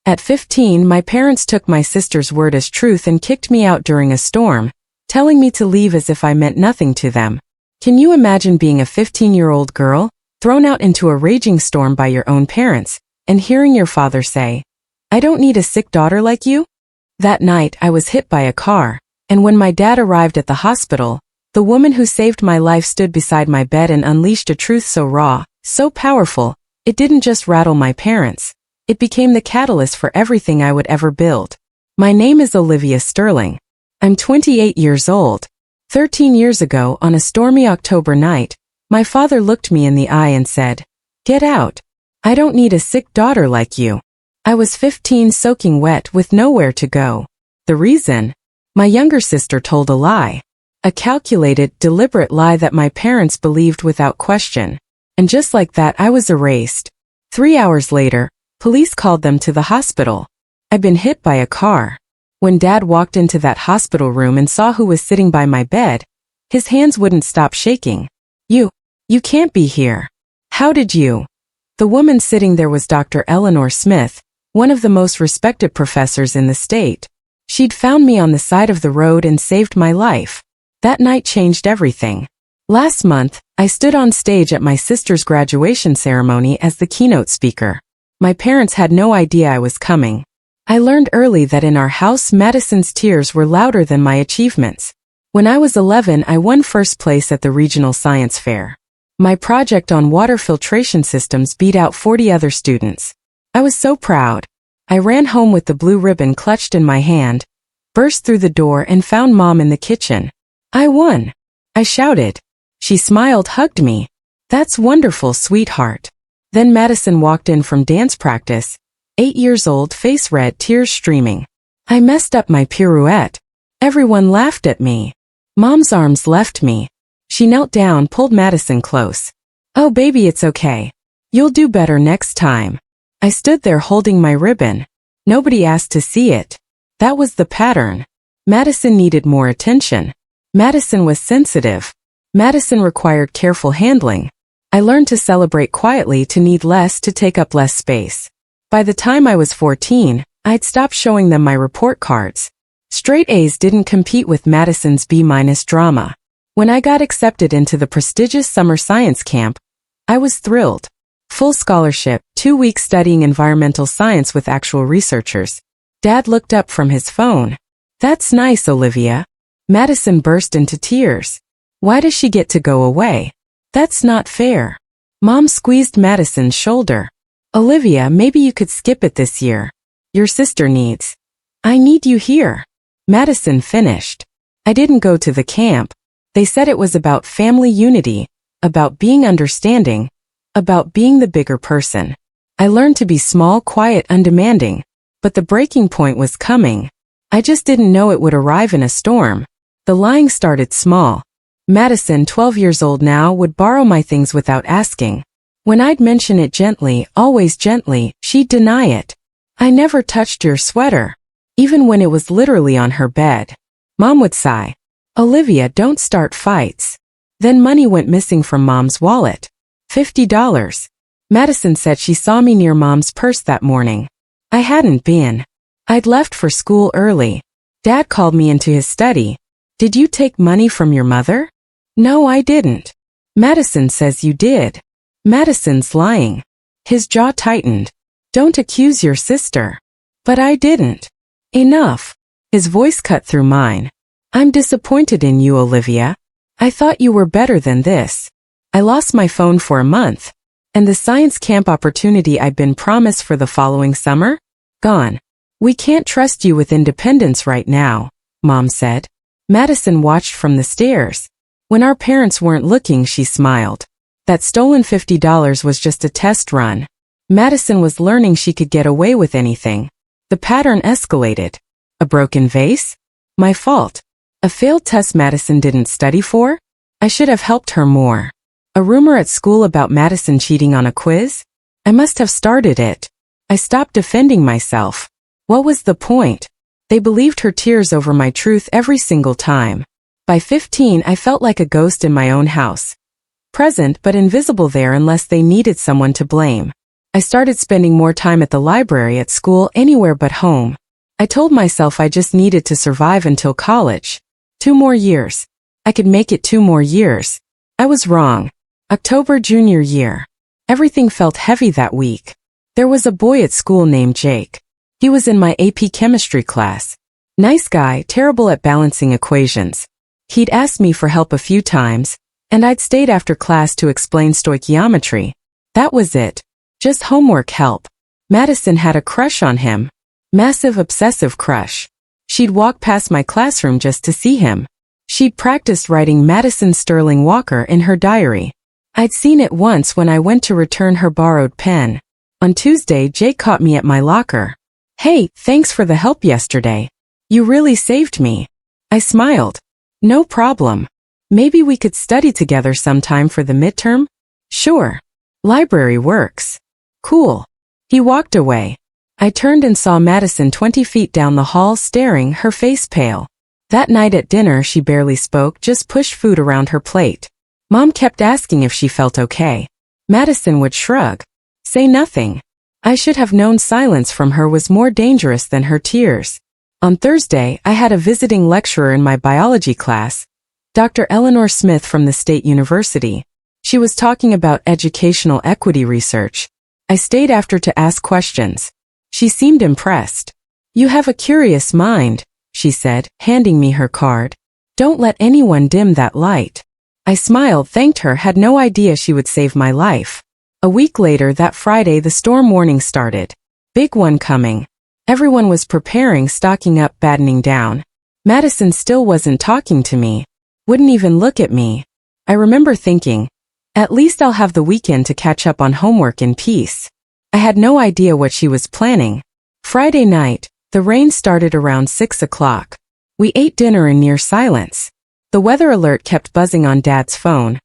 At 15, my parents took my sister's word as truth and kicked me out during a storm, telling me to leave as if I meant nothing to them. Can you imagine being a 15-year-old girl, thrown out into a raging storm by your own parents, and hearing your father say, "I don't need a sick daughter like you"? That night, I was hit by a car, and when my dad arrived at the hospital, the woman who saved my life stood beside my bed and unleashed a truth so raw, so powerful, it didn't just rattle my parents. It became the catalyst for everything I would ever build. My name is Olivia Sterling. I'm 28 years old. 13 years ago, on a stormy October night, my father looked me in the eye and said, "Get out. I don't need a sick daughter like you." I was 15, soaking wet with nowhere to go. The reason? My younger sister told a lie. A calculated, deliberate lie that my parents believed without question. And just like that, I was erased. 3 hours later, police called them to the hospital. I'd been hit by a car. When Dad walked into that hospital room and saw who was sitting by my bed, his hands wouldn't stop shaking. You can't be here. How did you?" The woman sitting there was Dr. Eleanor Smith, one of the most respected professors in the state. She'd found me on the side of the road and saved my life. That night changed everything. Last month, I stood on stage at my sister's graduation ceremony as the keynote speaker. My parents had no idea I was coming. I learned early that in our house, Madison's tears were louder than my achievements. When I was 11, I won first place at the regional science fair. My project on water filtration systems beat out 40 other students. I was so proud. I ran home with the blue ribbon clutched in my hand, burst through the door and found Mom in the kitchen. "I won!" I shouted. She smiled, hugged me. "That's wonderful, sweetheart." Then Madison walked in from dance practice, 8 years old, face red, tears streaming. I messed up my pirouette. Everyone laughed at me. Mom's arms left me. She knelt down, pulled Madison close. "Oh baby, it's okay. You'll do better next time." I stood there holding my ribbon. Nobody asked to see it. That was the pattern. Madison needed more attention. Madison was sensitive. Madison required careful handling. I learned to celebrate quietly, to need less, to take up less space. By the time I was 14, I'd stopped showing them my report cards. Straight A's didn't compete with Madison's B- drama. When I got accepted into the prestigious summer science camp, I was thrilled. Full scholarship, 2 weeks studying environmental science with actual researchers. Dad looked up from his phone. "That's nice, Olivia." Madison burst into tears. "Why does she get to go away? That's not fair." Mom squeezed Madison's shoulder. "Olivia, maybe you could skip it this year. Your sister needs." "I need you here." Madison finished. I didn't go to the camp. They said it was about family unity, about being understanding, about being the bigger person. I learned to be small, quiet, undemanding. But the breaking point was coming. I just didn't know it would arrive in a storm. The lying started small. Madison, 12 years old now, would borrow my things without asking. When I'd mention it gently, always gently, she'd deny it. "I never touched your sweater," even when it was literally on her bed. Mom would sigh. "Olivia, don't start fights." Then money went missing from Mom's wallet. $50. Madison said she saw me near Mom's purse that morning. I hadn't been. I'd left for school early. Dad called me into his study. "Did you take money from your mother?" "No, I didn't." "Madison says you did." Madison's lying. His jaw tightened. "Don't accuse your sister." "But I didn't." "Enough." His voice cut through mine. "I'm disappointed in you, Olivia. I thought you were better than this." I lost my phone for a month. And the science camp opportunity I'd been promised for the following summer? Gone. "We can't trust you with independence right now," Mom said. Madison watched from the stairs. When our parents weren't looking, she smiled. That stolen $50 was just a test run. Madison was learning she could get away with anything. The pattern escalated. A broken vase? My fault. A failed test Madison didn't study for? I should have helped her more. A rumor at school about Madison cheating on a quiz? I must have started it. I stopped defending myself. What was the point? They believed her tears over my truth every single time. By 15, I felt like a ghost in my own house. Present but invisible there unless they needed someone to blame. I started spending more time at the library, at school, anywhere but home. I told myself I just needed to survive until college. 2 more years. I could make it 2 more years. I was wrong. October junior year. Everything felt heavy that week. There was a boy at school named Jake. He was in my AP chemistry class. Nice guy, terrible at balancing equations. He'd asked me for help a few times, and I'd stayed after class to explain stoichiometry. That was it. Just homework help. Madison had a crush on him. Massive obsessive crush. She'd walk past my classroom just to see him. She'd practiced writing Madison Sterling Walker in her diary. I'd seen it once when I went to return her borrowed pen. On Tuesday, Jake caught me at my locker. "Hey, thanks for the help yesterday. You really saved me." I smiled. "No problem. Maybe we could study together sometime for the midterm?" "Sure. Library works." "Cool." He walked away. I turned and saw Madison 20 feet down the hall staring, her face pale. That night at dinner she barely spoke, just pushed food around her plate. Mom kept asking if she felt okay. Madison would shrug. Say nothing. I should have known silence from her was more dangerous than her tears. On Thursday, I had a visiting lecturer in my biology class, Dr. Eleanor Smith from the State University. She was talking about educational equity research. I stayed after to ask questions. She seemed impressed. "You have a curious mind," she said, handing me her card. "Don't let anyone dim that light." I smiled, thanked her, had no idea she would save my life. A week later, that Friday, the storm warning started. Big one coming. Everyone was preparing, stocking up, battening down. Madison still wasn't talking to me. Wouldn't even look at me. I remember thinking, at least I'll have the weekend to catch up on homework in peace. I had no idea what she was planning. Friday night, the rain started around 6 o'clock. We ate dinner in near silence. The weather alert kept buzzing on Dad's phone.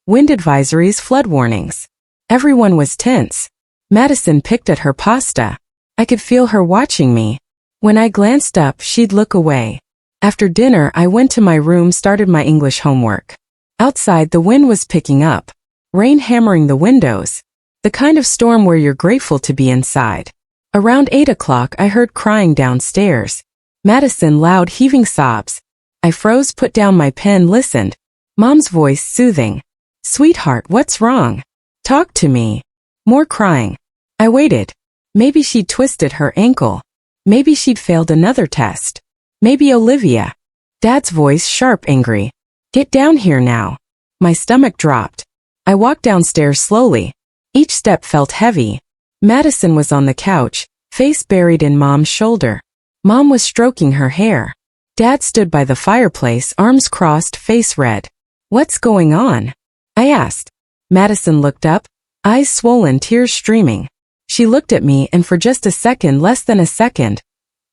Wind advisories, flood warnings. Everyone was tense. Madison picked at her pasta. I could feel her watching me. When I glanced up, she'd look away. After dinner, I went to my room, started my English homework. Outside, the wind was picking up. Rain hammering the windows. The kind of storm where you're grateful to be inside. Around 8 o'clock, I heard crying downstairs. Madison, loud, heaving sobs. I froze, put down my pen, listened. Mom's voice, soothing. "Sweetheart, what's wrong? Talk to me." More crying. I waited. Maybe she'd twisted her ankle. Maybe she'd failed another test. Maybe Olivia. Dad's voice, sharp, angry. "Get down here now." My stomach dropped. I walked downstairs slowly. Each step felt heavy. Madison was on the couch, face buried in Mom's shoulder. Mom was stroking her hair. Dad stood by the fireplace, arms crossed, face red. "What's going on?" I asked. Madison looked up, eyes swollen, tears streaming. She looked at me, and for just a second, less than a second,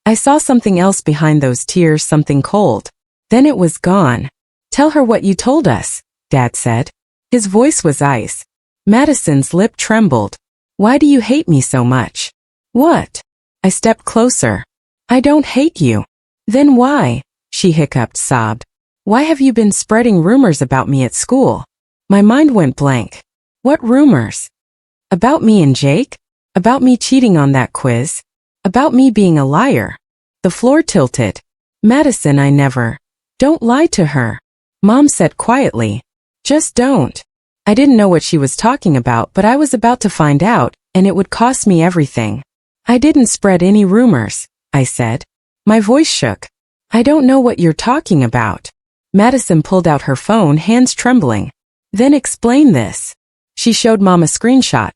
I saw something else behind those tears, something cold. Then it was gone. "Tell her what you told us," Dad said. His voice was ice. Madison's lip trembled. "Why do you hate me so much?" "What?" I stepped closer. "I don't hate you." "Then why?" she hiccuped, sobbed. "Why have you been spreading rumors about me at school?" My mind went blank. What rumors? About me and Jake? About me cheating on that quiz? About me being a liar? The floor tilted. "Madison, I never." "Don't lie to her," Mom said quietly. "Just don't." I didn't know what she was talking about, but I was about to find out, and it would cost me everything. "I didn't spread any rumors," I said. My voice shook. "I don't know what you're talking about." Madison pulled out her phone, hands trembling. "Then explain this." She showed Mom a screenshot.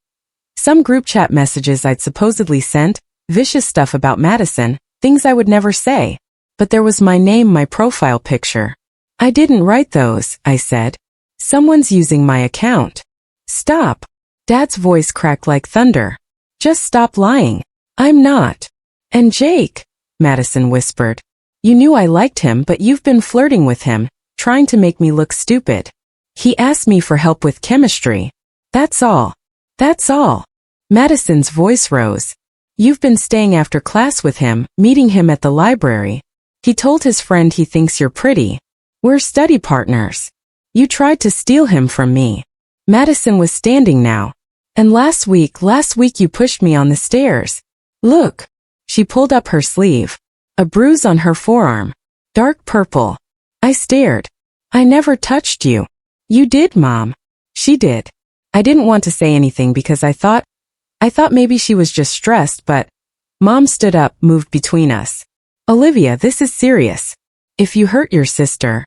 Some group chat messages I'd supposedly sent, vicious stuff about Madison, things I would never say. But there was my name, my profile picture. "I didn't write those," I said. "Someone's using my account." "Stop." Dad's voice cracked like thunder. "Just stop lying." "I'm not." "And Jake," Madison whispered. "You knew I liked him, but you've been flirting with him, trying to make me look stupid. He asked me for help with chemistry. That's all." "That's all." Madison's voice rose. "You've been staying after class with him, meeting him at the library. He told his friend he thinks you're pretty. We're study partners. You tried to steal him from me." Madison was standing now. And last week you pushed me on the stairs. Look. She pulled up her sleeve. A bruise on her forearm. Dark purple. I stared. I never touched you. You did, Mom. She did. I didn't want to say anything because I thought maybe she was just stressed, but Mom stood up, moved between us. Olivia, this is serious. If you hurt your sister.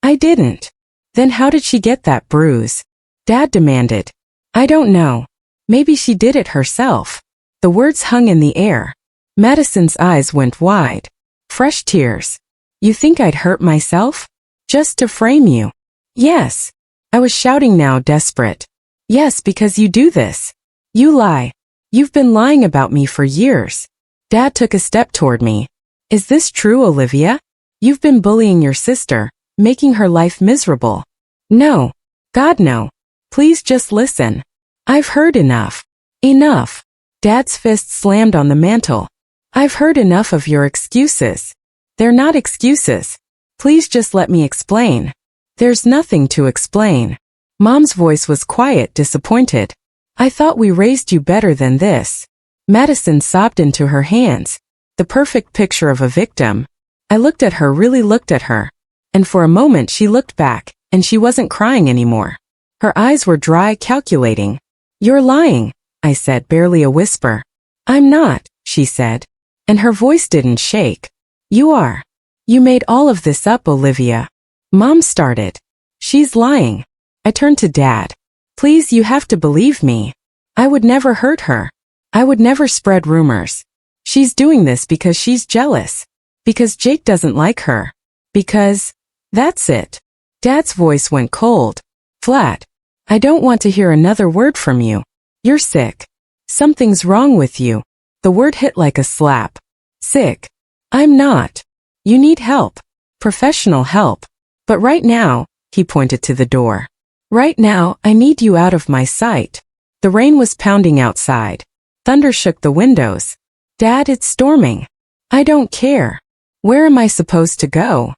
I didn't. Then how did she get that bruise? Dad demanded. I don't know. Maybe she did it herself. The words hung in the air. Madison's eyes went wide. Fresh tears. You think I'd hurt myself? Just to frame you? Yes. I was shouting now, desperate. Yes, because you do this. You lie. You've been lying about me for years. Dad took a step toward me. Is this true, Olivia? You've been bullying your sister, making her life miserable. No. God, no. Please just listen. I've heard enough. Enough. Dad's fist slammed on the mantel. I've heard enough of your excuses. They're not excuses. Please just let me explain. There's nothing to explain. Mom's voice was quiet, disappointed. I thought we raised you better than this. Madison sobbed into her hands. The perfect picture of a victim. I looked at her, really looked at her. And for a moment she looked back, and she wasn't crying anymore. Her eyes were dry, calculating. You're lying, I said, barely a whisper. I'm not, she said. And her voice didn't shake. You are. You made all of this up, Olivia. Mom started. She's lying. I turned to Dad. Please, you have to believe me. I would never hurt her. I would never spread rumors. She's doing this because she's jealous. Because Jake doesn't like her. Because, that's it. Dad's voice went cold. Flat. I don't want to hear another word from you. You're sick. Something's wrong with you. The word hit like a slap. Sick. I'm not. You need help. Professional help. But right now, he pointed to the door. Right now, I need you out of my sight. The rain was pounding outside. Thunder shook the windows. Dad, it's storming. I don't care. Where am I supposed to go?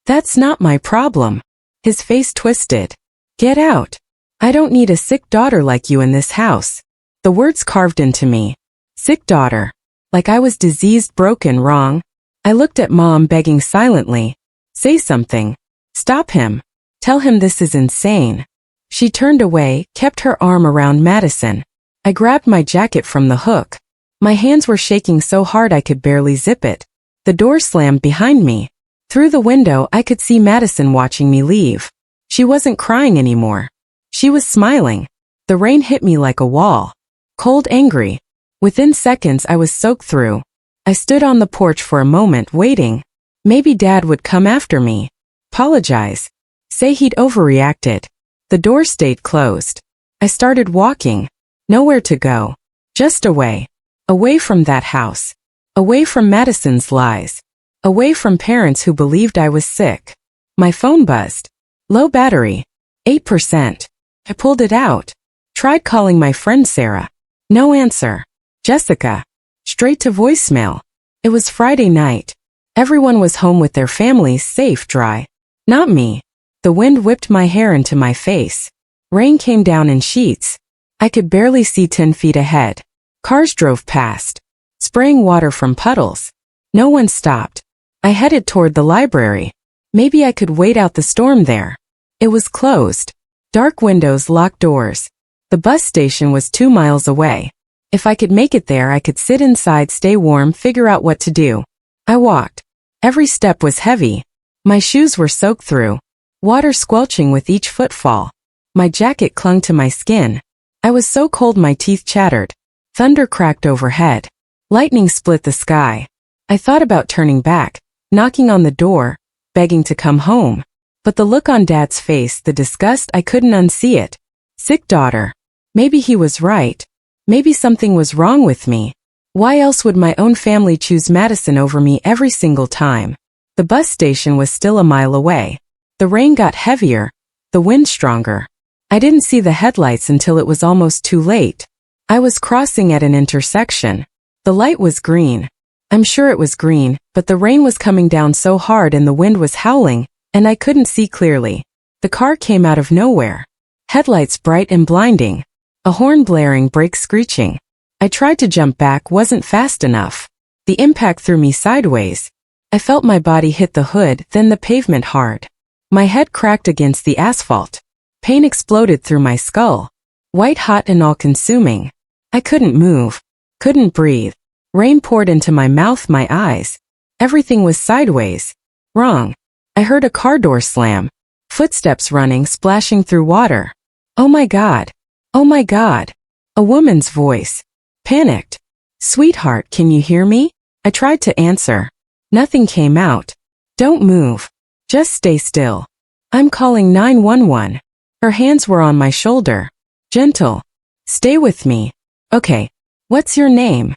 That's not my problem. His face twisted. Get out. I don't need a sick daughter like you in this house. The words carved into me. Sick daughter. Like I was diseased, broken, wrong. I looked at Mom, begging silently. Say something. Stop him. Tell him this is insane. She turned away, kept her arm around Madison. I grabbed my jacket from the hook. My hands were shaking so hard I could barely zip it. The door slammed behind me. Through the window I could see Madison watching me leave. She wasn't crying anymore. She was smiling. The rain hit me like a wall. Cold, angry. Within seconds I was soaked through. I stood on the porch for a moment, waiting. Maybe Dad would come after me. Apologize. Say he'd overreacted. The door stayed closed. I started walking. Nowhere to go. Just away. Away from that house. Away from Madison's lies. Away from parents who believed I was sick. My phone buzzed. Low battery. 8%. I pulled it out. Tried calling my friend Sarah. No answer. Jessica. Straight to voicemail. It was Friday night. Everyone was home with their families, safe, dry. Not me. The wind whipped my hair into my face. Rain came down in sheets. I could barely see 10 feet ahead. Cars drove past, spraying water from puddles. No one stopped. I headed toward the library. Maybe I could wait out the storm there. It was closed. Dark windows, locked doors. The bus station was 2 miles away. If I could make it there, I could sit inside, stay warm, figure out what to do. I walked. Every step was heavy. My shoes were soaked through. Water squelching with each footfall. My jacket clung to my skin. I was so cold my teeth chattered. Thunder cracked overhead. Lightning split the sky. I thought about turning back, knocking on the door, begging to come home. But the look on Dad's face, the disgust, I couldn't unsee it. Sick daughter. Maybe he was right. Maybe something was wrong with me. Why else would my own family choose Madison over me every single time? The bus station was still a mile away. The rain got heavier, the wind stronger. I didn't see the headlights until it was almost too late. I was crossing at an intersection. The light was green. I'm sure it was green, but the rain was coming down so hard and the wind was howling, and I couldn't see clearly. The car came out of nowhere. Headlights bright and blinding. A horn blaring, brakes screeching. I tried to jump back, wasn't fast enough. The impact threw me sideways. I felt my body hit the hood, then the pavement hard. My head cracked against the asphalt. Pain exploded through my skull. White hot and all-consuming. I couldn't move. Couldn't breathe. Rain poured into my mouth, my eyes. Everything was sideways. Wrong. I heard a car door slam. Footsteps running, splashing through water. Oh my God. Oh my God. A woman's voice. Panicked. Sweetheart, can you hear me? I tried to answer. Nothing came out. Don't move. Just stay still. I'm calling 911. Her hands were on my shoulder. Gentle. Stay with me. Okay. What's your name?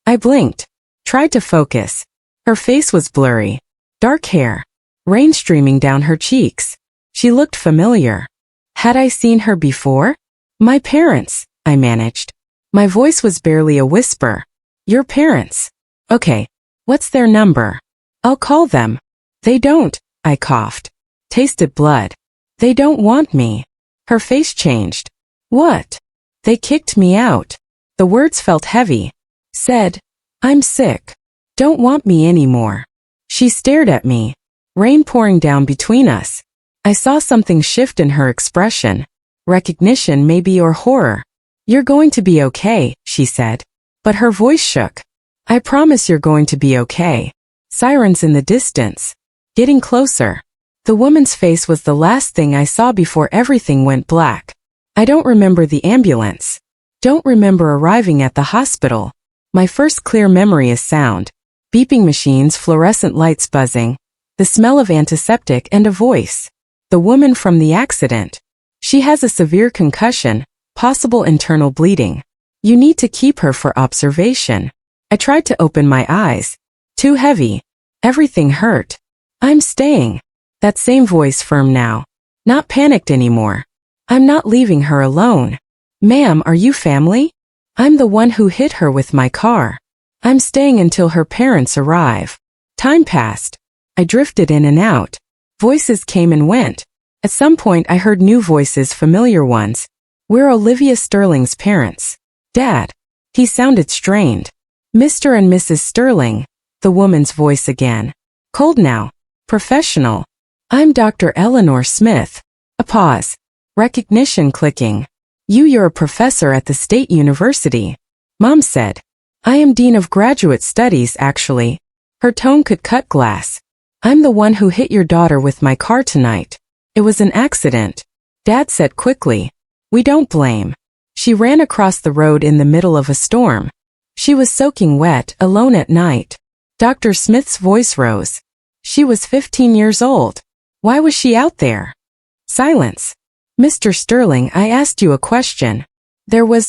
I blinked. Tried to focus. Her face was blurry. Dark hair. Rain streaming down her cheeks. She looked familiar. Had I seen her before? My parents, I managed. My voice was barely a whisper. Your parents. Okay. What's their number? I'll call them. They don't, I coughed. Tasted blood. They don't want me. Her face changed. What? They kicked me out. The words felt heavy. Said, I'm sick. Don't want me anymore. She stared at me. Rain pouring down between us. I saw something shift in her expression. Recognition maybe, or horror. You're going to be okay, she said. But her voice shook. I promise you're going to be okay. Sirens in the distance. Getting closer. The woman's face was the last thing I saw before everything went black. I don't remember the ambulance. Don't remember arriving at the hospital. My first clear memory is sound. Beeping machines, fluorescent lights buzzing. The smell of antiseptic and a voice. The woman from the accident. She has a severe concussion, possible internal bleeding. You need to keep her for observation. I tried to open my eyes. Too heavy. Everything hurt. I'm staying. That same voice, firm now. Not panicked anymore. I'm not leaving her alone. Ma'am, are you family? I'm the one who hit her with my car. I'm staying until her parents arrive. Time passed. I drifted in and out. Voices came and went. At some point I heard new voices, familiar ones. We're Olivia Sterling's parents. Dad. He sounded strained. Mr. and Mrs. Sterling. The woman's voice again. Cold now. Professional. I'm Dr. Eleanor Smith. A pause. Recognition clicking. You're a professor at the State University. Mom said. I am Dean of Graduate Studies, actually. Her tone could cut glass. I'm the one who hit your daughter with my car tonight. It was an accident. Dad said quickly. We don't blame. She ran across the road in the middle of a storm. She was soaking wet, alone at night. Dr. Smith's voice rose. She was 15 years old. Why was she out there? Silence. Mr. Sterling, I asked you a question.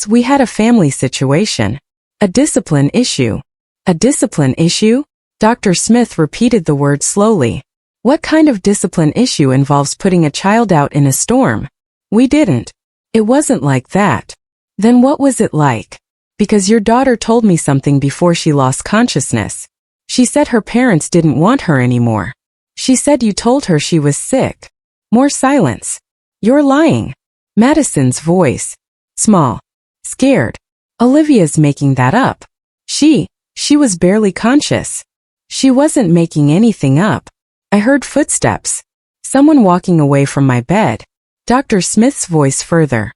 We had a family situation. A discipline issue. A discipline issue? Dr. Smith repeated the word slowly. What kind of discipline issue involves putting a child out in a storm? We didn't. It wasn't like that. Then what was it like? Because your daughter told me something before she lost consciousness. She said her parents didn't want her anymore. She said you told her she was sick. More silence. You're lying. Madison's voice. Small. Scared. Olivia's making that up. She was barely conscious. She wasn't making anything up. I heard footsteps. Someone walking away from my bed. Dr. Smith's voice further.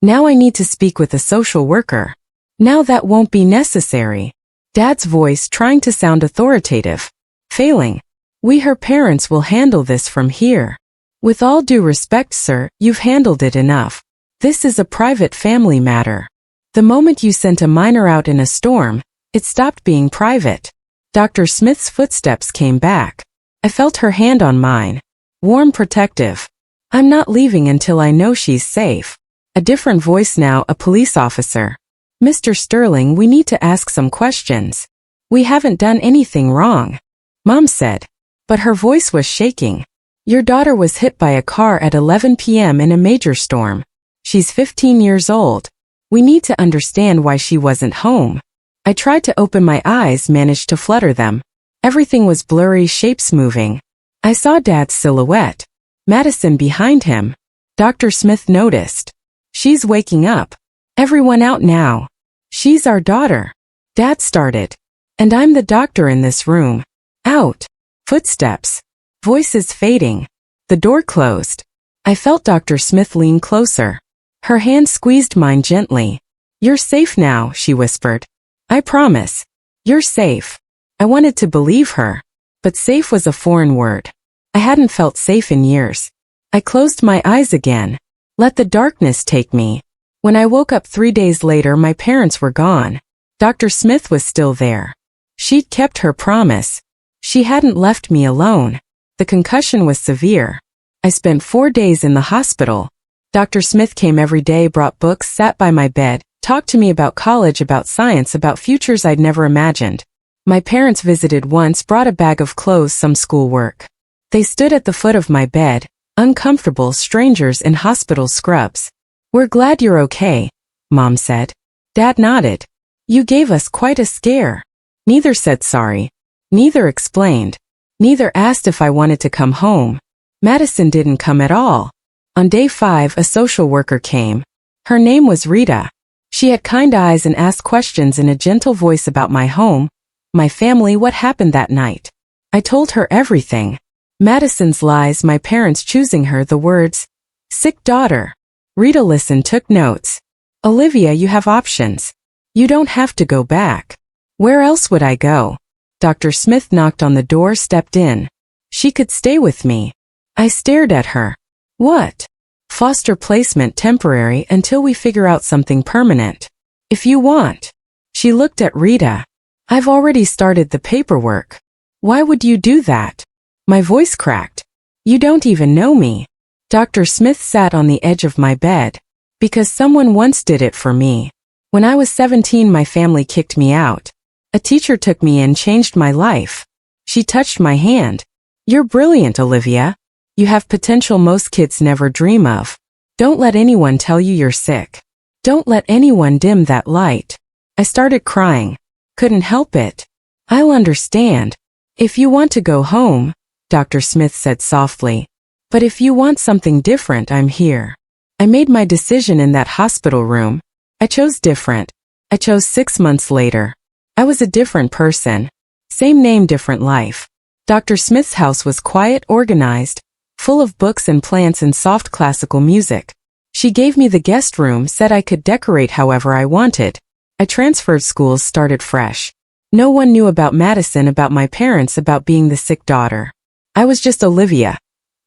Now I need to speak with a social worker. Now that won't be necessary. Dad's voice trying to sound authoritative. Failing. Her parents will handle this from here. With all due respect, sir, you've handled it enough. This is a private family matter. The moment you sent a minor out in a storm, it stopped being private. Dr. Smith's footsteps came back. I felt her hand on mine. Warm, protective. I'm not leaving until I know she's safe. A different voice now, a police officer. Mr. Sterling, we need to ask some questions. We haven't done anything wrong. Mom said. But her voice was shaking. Your daughter was hit by a car at 11 p.m. in a major storm. She's 15 years old. We need to understand why she wasn't home. I tried to open my eyes, managed to flutter them. Everything was blurry, shapes moving. I saw Dad's silhouette. Madison behind him. Dr. Smith noticed. She's waking up. Everyone out now. She's our daughter. Dad started. And I'm the doctor in this room. Out. Footsteps. Voices fading. The door closed. I felt Dr. Smith lean closer. Her hand squeezed mine gently. You're safe now, she whispered. I promise. You're safe. I wanted to believe her. But safe was a foreign word. I hadn't felt safe in years. I closed my eyes again. Let the darkness take me. When I woke up 3 days later, my parents were gone. Dr. Smith was still there. She'd kept her promise. She hadn't left me alone. The concussion was severe. I spent 4 days in the hospital. Dr. Smith came every day, brought books, sat by my bed, talked to me about college, about science, about futures I'd never imagined. My parents visited once, brought a bag of clothes, some schoolwork. They stood at the foot of my bed, uncomfortable strangers in hospital scrubs. We're glad you're okay, Mom said. Dad nodded. You gave us quite a scare. Neither said sorry. Neither explained. Neither asked if I wanted to come home. Madison didn't come at all. On day 5, a social worker came. Her name was Rita. She had kind eyes and asked questions in a gentle voice about my home, my family, what happened that night. I told her everything. Madison's lies, my parents choosing her, the words, sick daughter. Rita listened, took notes. Olivia, you have options. You don't have to go back. Where else would I go? Dr. Smith knocked on the door, stepped in. She could stay with me. I stared at her. What? Foster placement, temporary until we figure out something permanent. If you want. She looked at Rita. I've already started the paperwork. Why would you do that? My voice cracked. You don't even know me. Dr. Smith sat on the edge of my bed. Because someone once did it for me. When I was 17, my family kicked me out. A teacher took me in, changed my life. She touched my hand. You're brilliant, Olivia. You have potential most kids never dream of. Don't let anyone tell you you're sick. Don't let anyone dim that light. I started crying. Couldn't help it. I'll understand. If you want to go home, Dr. Smith said softly. But if you want something different, I'm here. I made my decision in that hospital room. I chose different. I chose 6 months later. I was a different person. Same name, different life. Dr. Smith's house was quiet, organized, full of books and plants and soft classical music. She gave me the guest room, said I could decorate however I wanted. I transferred schools, started fresh. No one knew about Madison, about my parents, about being the sick daughter. I was just Olivia.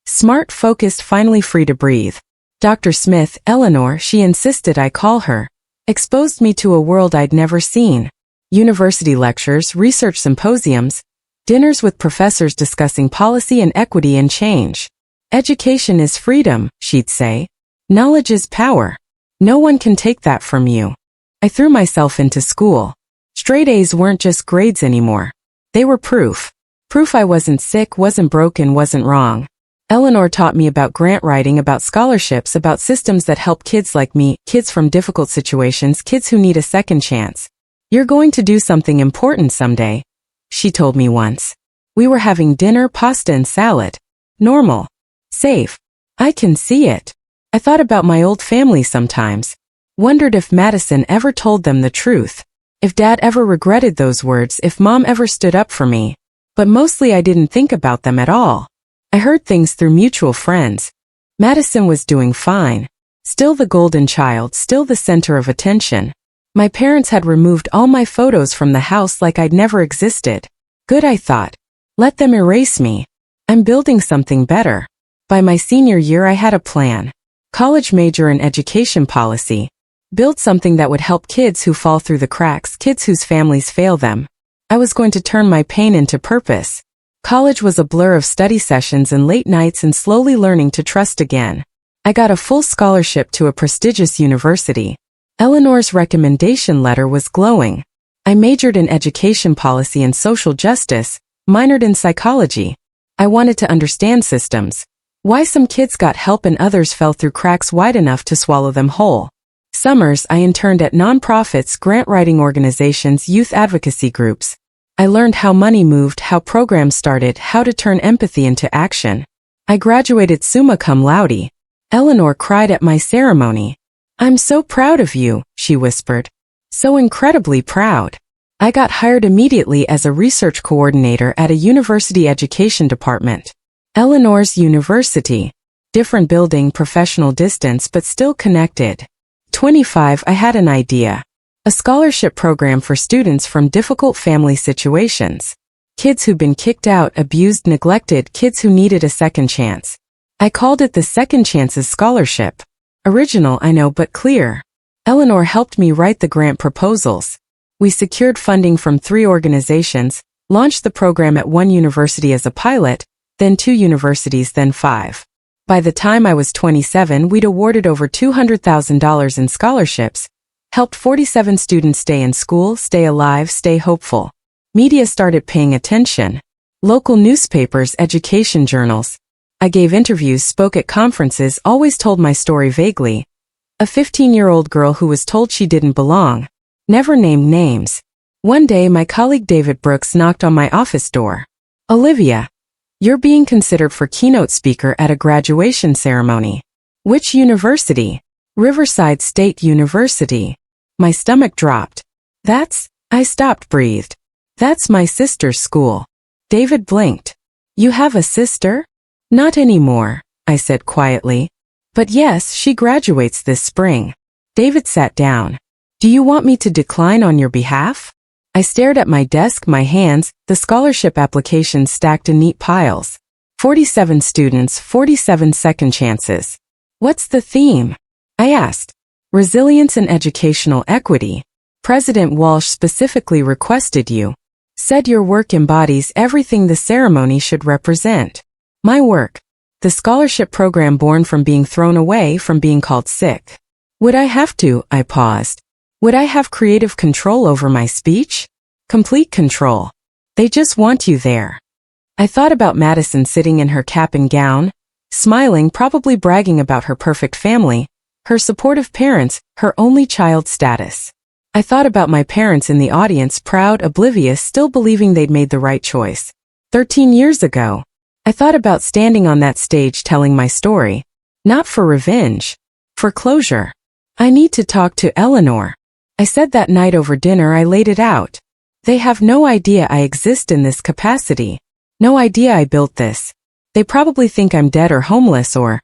Smart, focused, finally free to breathe. Dr. Smith, Eleanor, she insisted I call her, exposed me to a world I'd never seen. University lectures, research symposiums, dinners with professors discussing policy and equity and change. Education is freedom, she'd say. Knowledge is power. No one can take that from you. I threw myself into school. Straight A's weren't just grades anymore. They were proof. Proof I wasn't sick, wasn't broken, wasn't wrong. Eleanor taught me about grant writing, about scholarships, about systems that help kids like me, kids from difficult situations, kids who need a second chance. You're going to do something important someday, she told me once. We were having dinner, pasta and salad. Normal. Safe. I can see it. I thought about my old family sometimes. Wondered if Madison ever told them the truth. If Dad ever regretted those words, if Mom ever stood up for me. But mostly I didn't think about them at all. I heard things through mutual friends. Madison was doing fine. Still the golden child, still the center of attention. My parents had removed all my photos from the house like I'd never existed. Good, I thought. Let them erase me. I'm building something better. By my senior year I had a plan. College major in education policy. Build something that would help kids who fall through the cracks, kids whose families fail them. I was going to turn my pain into purpose. College was a blur of study sessions and late nights and slowly learning to trust again. I got a full scholarship to a prestigious university. Eleanor's recommendation letter was glowing. I majored in education policy and social justice, minored in psychology. I wanted to understand systems. Why some kids got help and others fell through cracks wide enough to swallow them whole. Summers I interned at nonprofits, grant writing organizations, youth advocacy groups. I learned how money moved, how programs started, how to turn empathy into action. I graduated summa cum laude. Eleanor cried at my ceremony. I'm so proud of you, she whispered. So incredibly proud. I got hired immediately as a research coordinator at a university education department. Eleanor's University. Different building, professional distance, but still connected. 25. I had an idea. A scholarship program for students from difficult family situations. Kids who've been kicked out, abused, neglected, kids who needed a second chance. I called it the Second Chances Scholarship. Original, I know, but clear. Eleanor helped me write the grant proposals. We secured funding from 3 organizations, launched the program at 1 university as a pilot, then 2 universities, then 5. By the time I was 27, we'd awarded over $200,000 in scholarships, helped 47 students stay in school, stay alive, stay hopeful. Media started paying attention. Local newspapers, education journals. I gave interviews, spoke at conferences, always told my story vaguely. A 15-year-old girl who was told she didn't belong. Never named names. One day my colleague David Brooks knocked on my office door. Olivia, you're being considered for keynote speaker at a graduation ceremony. Which university? Riverside State University. My stomach dropped. I stopped, breathed. That's my sister's school. David blinked. You have a sister? Not anymore, I said quietly. But yes, she graduates this spring. David sat down. Do you want me to decline on your behalf? I stared at my desk, my hands, the scholarship applications stacked in neat piles. 47 students, 47 second chances. What's the theme? I asked. Resilience and educational equity. President Walsh specifically requested you. Said your work embodies everything the ceremony should represent. My work. The scholarship program born from being thrown away, from being called sick. Would I have to? I paused. Would I have creative control over my speech? Complete control. They just want you there. I thought about Madison sitting in her cap and gown, smiling, probably bragging about her perfect family, her supportive parents, her only child status. I thought about my parents in the audience, proud, oblivious, still believing they'd made the right choice. 13 years ago. I thought about standing on that stage telling my story. Not for revenge. For closure. I need to talk to Eleanor. I said that night over dinner. I laid it out. They have no idea I exist in this capacity. No idea I built this. They probably think I'm dead or homeless or...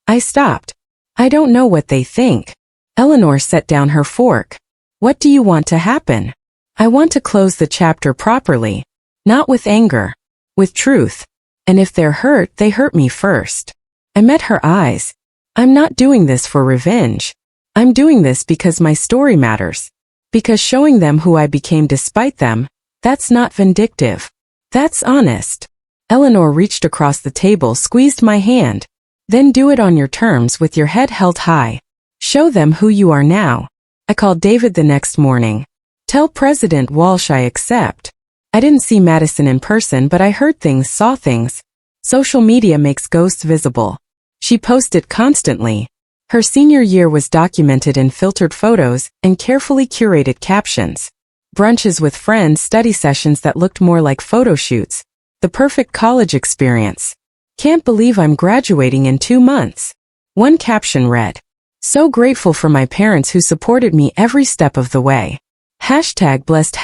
I stopped. I don't know what they think. Eleanor set down her fork. What do you want to happen? I want to close the chapter properly. Not with anger. With truth. And if they're hurt, they hurt me first. I met her eyes. I'm not doing this for revenge. I'm doing this because my story matters. Because showing them who I became despite them, that's not vindictive. That's honest. Eleanor reached across the table, squeezed my hand. Then do it on your terms with your head held high. Show them who you are now. I called David the next morning. Tell President Walsh I accept. I didn't see Madison in person, but I heard things, saw things. Social media makes ghosts visible. She posted constantly. Her senior year was documented in filtered photos and carefully curated captions. Brunches with friends, study sessions that looked more like photo shoots. The perfect college experience. Can't believe I'm graduating in 2 months. One caption read, so grateful for my parents who supported me every step of the way. #blessed,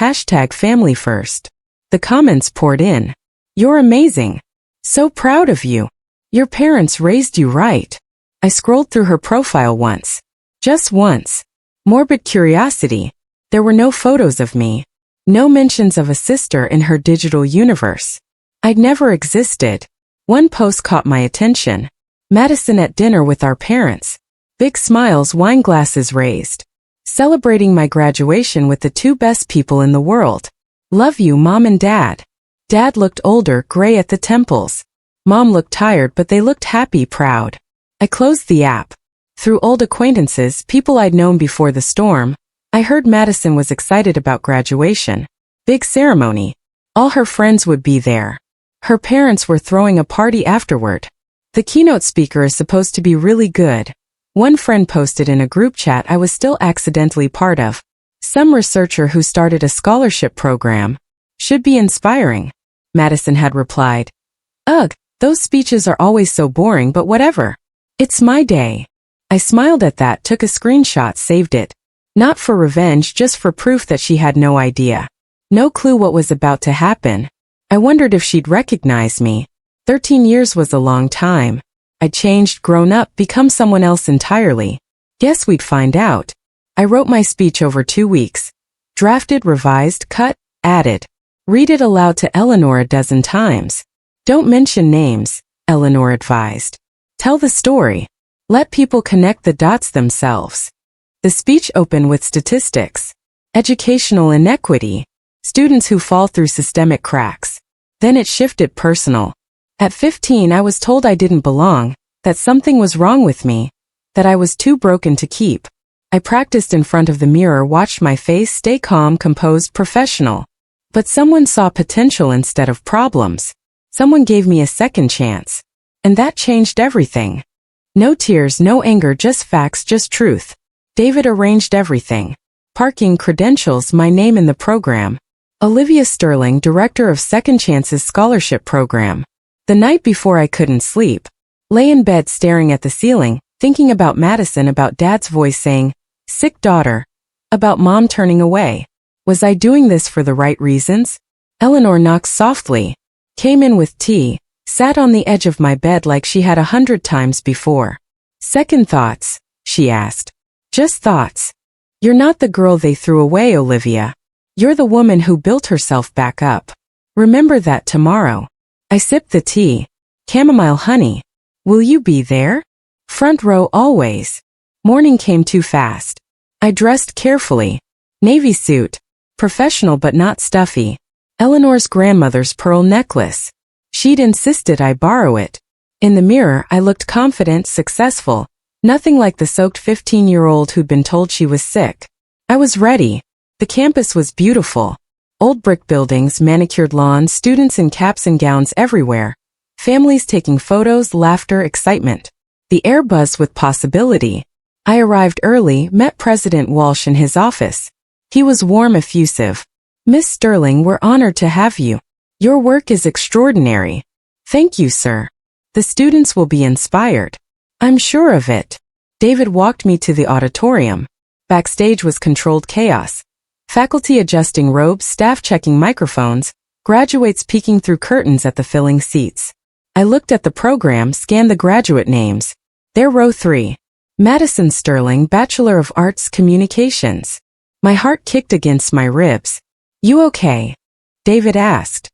#family first. The comments poured in. You're amazing. So proud of you. Your parents raised you right. I scrolled through her profile once. Just once. Morbid curiosity. There were no photos of me. No mentions of a sister in her digital universe. I'd never existed. One post caught my attention. Madison at dinner with our parents. Big smiles, wine glasses raised. Celebrating my graduation with the 2 best people in the world. Love you, Mom and Dad. Dad looked older, gray at the temples. Mom looked tired, but they looked happy, proud. I closed the app. Through old acquaintances, people I'd known before the storm, I heard Madison was excited about graduation. Big ceremony. All her friends would be there. Her parents were throwing a party afterward. The keynote speaker is supposed to be really good. One friend posted in a group chat I was still accidentally part of. Some researcher who started a scholarship program. Should be inspiring. Madison had replied. Ugh, those speeches are always so boring, but whatever. It's my day. I smiled at that, took a screenshot, saved it. Not for revenge, just for proof that she had no idea. No clue what was about to happen. I wondered if she'd recognize me. 13 years was a long time. I'd changed, grown up, become someone else entirely. Guess we'd find out. I wrote my speech over 2 weeks. Drafted, revised, cut, added. Read it aloud to Eleanor a dozen times. Don't mention names, Eleanor advised. Tell the story. Let people connect the dots themselves. The speech opened with statistics. Educational inequity. Students who fall through systemic cracks. Then it shifted personal. At 15, I was told I didn't belong, that something was wrong with me, that I was too broken to keep. I practiced in front of the mirror, watched my face, stay calm, composed, professional. But someone saw potential instead of problems. Someone gave me a second chance. And that changed everything. No tears, no anger, just facts, just truth. David arranged everything. Parking, credentials, my name in the program. Olivia Sterling, director of Second Chances Scholarship Program. The night before I couldn't sleep. Lay in bed staring at the ceiling, thinking about Madison, about Dad's voice saying, "Sick daughter." About Mom turning away. Was I doing this for the right reasons? Eleanor knocked softly. Came in with tea. Sat on the edge of my bed like she had 100 times before. "Second thoughts?" she asked. "Just thoughts. You're not the girl they threw away, Olivia. You're the woman who built herself back up. Remember that tomorrow." I sipped the tea. "Chamomile honey. Will you be there?" "Front row always." Morning came too fast. I dressed carefully. Navy suit. Professional but not stuffy. Eleanor's grandmother's pearl necklace. She'd insisted I borrow it. In the mirror, I looked confident, successful. Nothing like the soaked 15-year-old who'd been told she was sick. I was ready. The campus was beautiful. Old brick buildings, manicured lawns, students in caps and gowns everywhere. Families taking photos, laughter, excitement. The air buzzed with possibility. I arrived early, met President Walsh in his office. He was warm, effusive. "Miss Sterling, we're honored to have you. Your work is extraordinary." "Thank you, sir. The students will be inspired." "I'm sure of it." David walked me to the auditorium. Backstage was controlled chaos. Faculty adjusting robes, staff checking microphones, graduates peeking through curtains at the filling seats. I looked at the program, scanned the graduate names. There, row 3. Madison Sterling, Bachelor of Arts, Communications. My heart kicked against my ribs. "You okay?" David asked.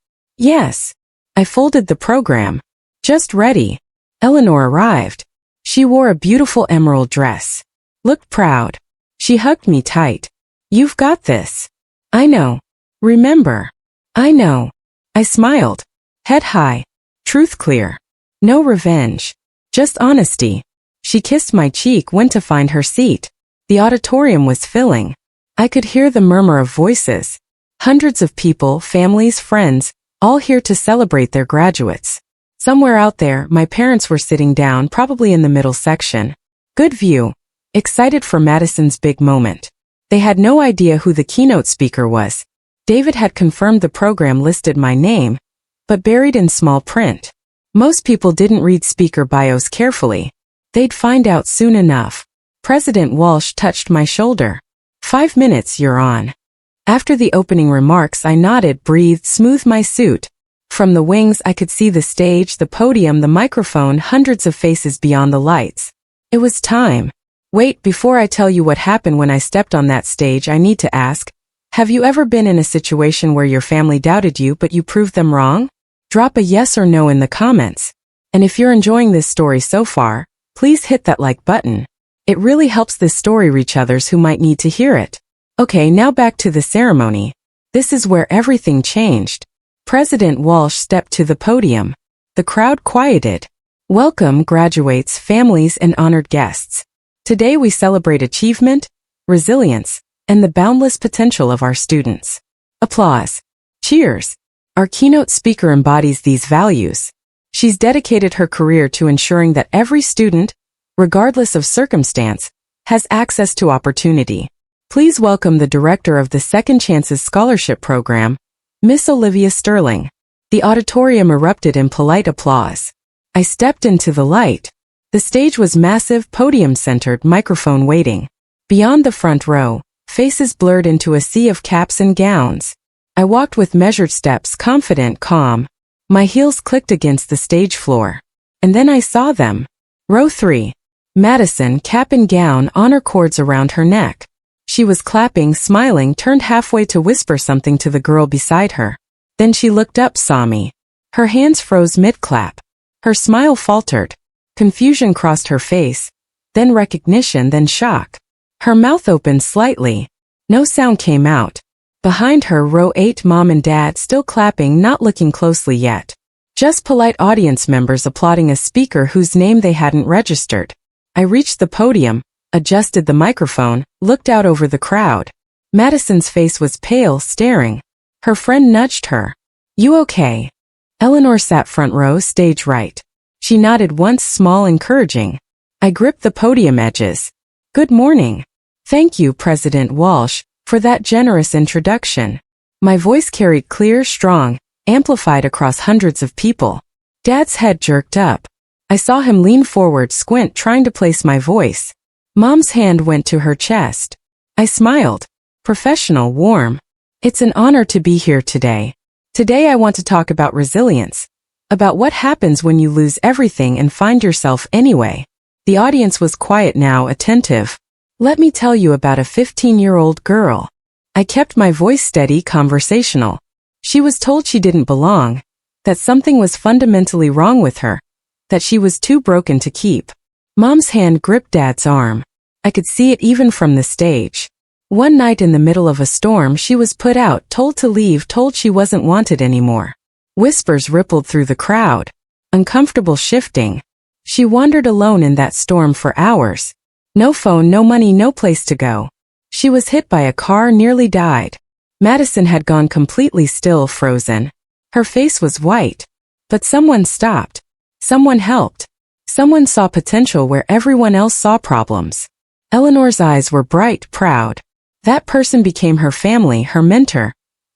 "Yes." I folded the program. "Just ready." Eleanor arrived. She wore a beautiful emerald dress. Looked proud. She hugged me tight. "You've got this." "I know." "Remember." "I know." I smiled. Head high. Truth clear. No revenge. Just honesty. She kissed my cheek, went to find her seat. The auditorium was filling. I could hear the murmur of voices. Hundreds of people, families, friends, all here to celebrate their graduates. Somewhere out there, my parents were sitting down, probably in the middle section. Good view. Excited for Madison's big moment. They had no idea who the keynote speaker was. David had confirmed the program listed my name, but buried in small print. Most people didn't read speaker bios carefully. They'd find out soon enough. President Walsh touched my shoulder. 5 minutes, you're on. After the opening remarks, I nodded, breathed, smoothed my suit. From the wings, I could see the stage, the podium, the microphone, hundreds of faces beyond the lights. It was time. Wait, before I tell you what happened when I stepped on that stage, I need to ask, have you ever been in a situation where your family doubted you but you proved them wrong? Drop a yes or no in the comments. And if you're enjoying this story so far, please hit that like button. It really helps this story reach others who might need to hear it. Okay, now back to the ceremony. This is where everything changed. President Walsh stepped to the podium. The crowd quieted. "Welcome, graduates, families, and honored guests. Today we celebrate achievement, resilience, and the boundless potential of our students." Applause. Cheers. Our keynote speaker embodies these values. She's dedicated her career to ensuring that every student, regardless of circumstance, has access to opportunity. Please welcome the director of the Second Chances Scholarship Program, Miss Olivia Sterling. The auditorium erupted in polite applause. I stepped into the light. The stage was massive, podium-centered, microphone waiting. Beyond the front row, faces blurred into a sea of caps and gowns. I walked with measured steps, confident, calm. My heels clicked against the stage floor. And then I saw them. Row 3. Madison, cap and gown, honor cords around her neck. She was clapping, smiling, turned halfway to whisper something to the girl beside her. Then she looked up, saw me. Her hands froze mid-clap. Her smile faltered. Confusion crossed her face. Then recognition, then shock. Her mouth opened slightly. No sound came out. Behind her, row 8, mom and dad still clapping, not looking closely yet. Just polite audience members applauding a speaker whose name they hadn't registered. I reached the podium, adjusted the microphone, looked out over the crowd. Madison's face was pale, staring. Her friend nudged her. "You okay?" Eleanor sat front row, stage right. She nodded once, small, encouraging. I gripped the podium edges. "Good morning. Thank you, President Walsh, for that generous introduction." My voice carried clear, strong, amplified across hundreds of people. Dad's head jerked up. I saw him lean forward, squint, trying to place my voice. Mom's hand went to her chest. I smiled. Professional, warm. "It's an honor to be here today. Today I want to talk about resilience. About what happens when you lose everything and find yourself anyway." The audience was quiet now, attentive. "Let me tell you about a 15-year-old girl." I kept my voice steady, conversational. She was told she didn't belong, that something was fundamentally wrong with her, that she was too broken to keep. Mom's hand gripped Dad's arm. I could see it even from the stage. One night in the middle of a storm, she was put out, told to leave, told she wasn't wanted anymore. Whispers rippled through the crowd. Uncomfortable shifting. She wandered alone in that storm for hours. No phone, no money, no place to go. She was hit by a car, nearly died. Madison had gone completely still, frozen. Her face was white. But someone stopped. Someone helped. Someone saw potential where everyone else saw problems. Eleanor's eyes were bright, proud. That person became her family, her mentor,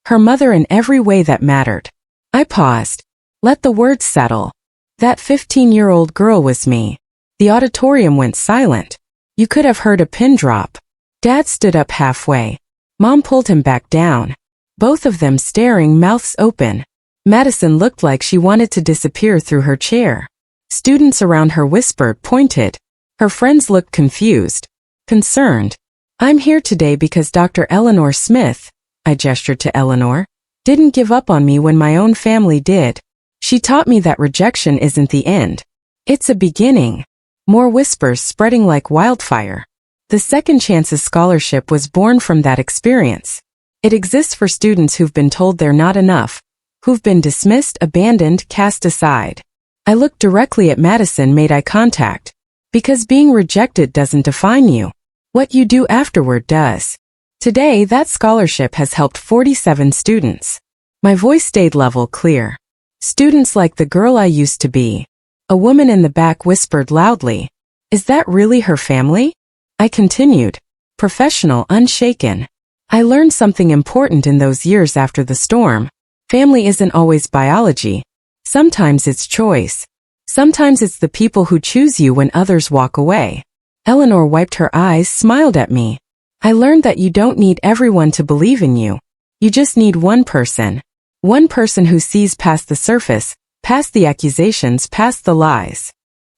her mother in every way that mattered. I paused. Let the words settle. That 15-year-old girl was me. The auditorium went silent. You could have heard a pin drop. Dad stood up halfway. Mom pulled him back down. Both of them staring, mouths open. Madison looked like she wanted to disappear through her chair. Students around her whispered, pointed. Her friends looked confused, concerned. "I'm here today because Dr. Eleanor Smith," I gestured to Eleanor, "didn't give up on me when my own family did. She taught me that rejection isn't the end. It's a beginning." More whispers spreading like wildfire. The Second Chances Scholarship was born from that experience. It exists for students who've been told they're not enough, who've been dismissed, abandoned, cast aside. I looked directly at Madison, made eye contact. Because being rejected doesn't define you. What you do afterward does. Today, that scholarship has helped 47 students. My voice stayed level, clear. Students like the girl I used to be. A woman in the back whispered loudly, "Is that really her family?" I continued, professional, unshaken. I learned something important in those years after the storm. Family isn't always biology. Sometimes it's choice. Sometimes it's the people who choose you when others walk away. Eleanor wiped her eyes, smiled at me. I learned that you don't need everyone to believe in you. You just need one person. One person who sees past the surface, past the accusations, past the lies.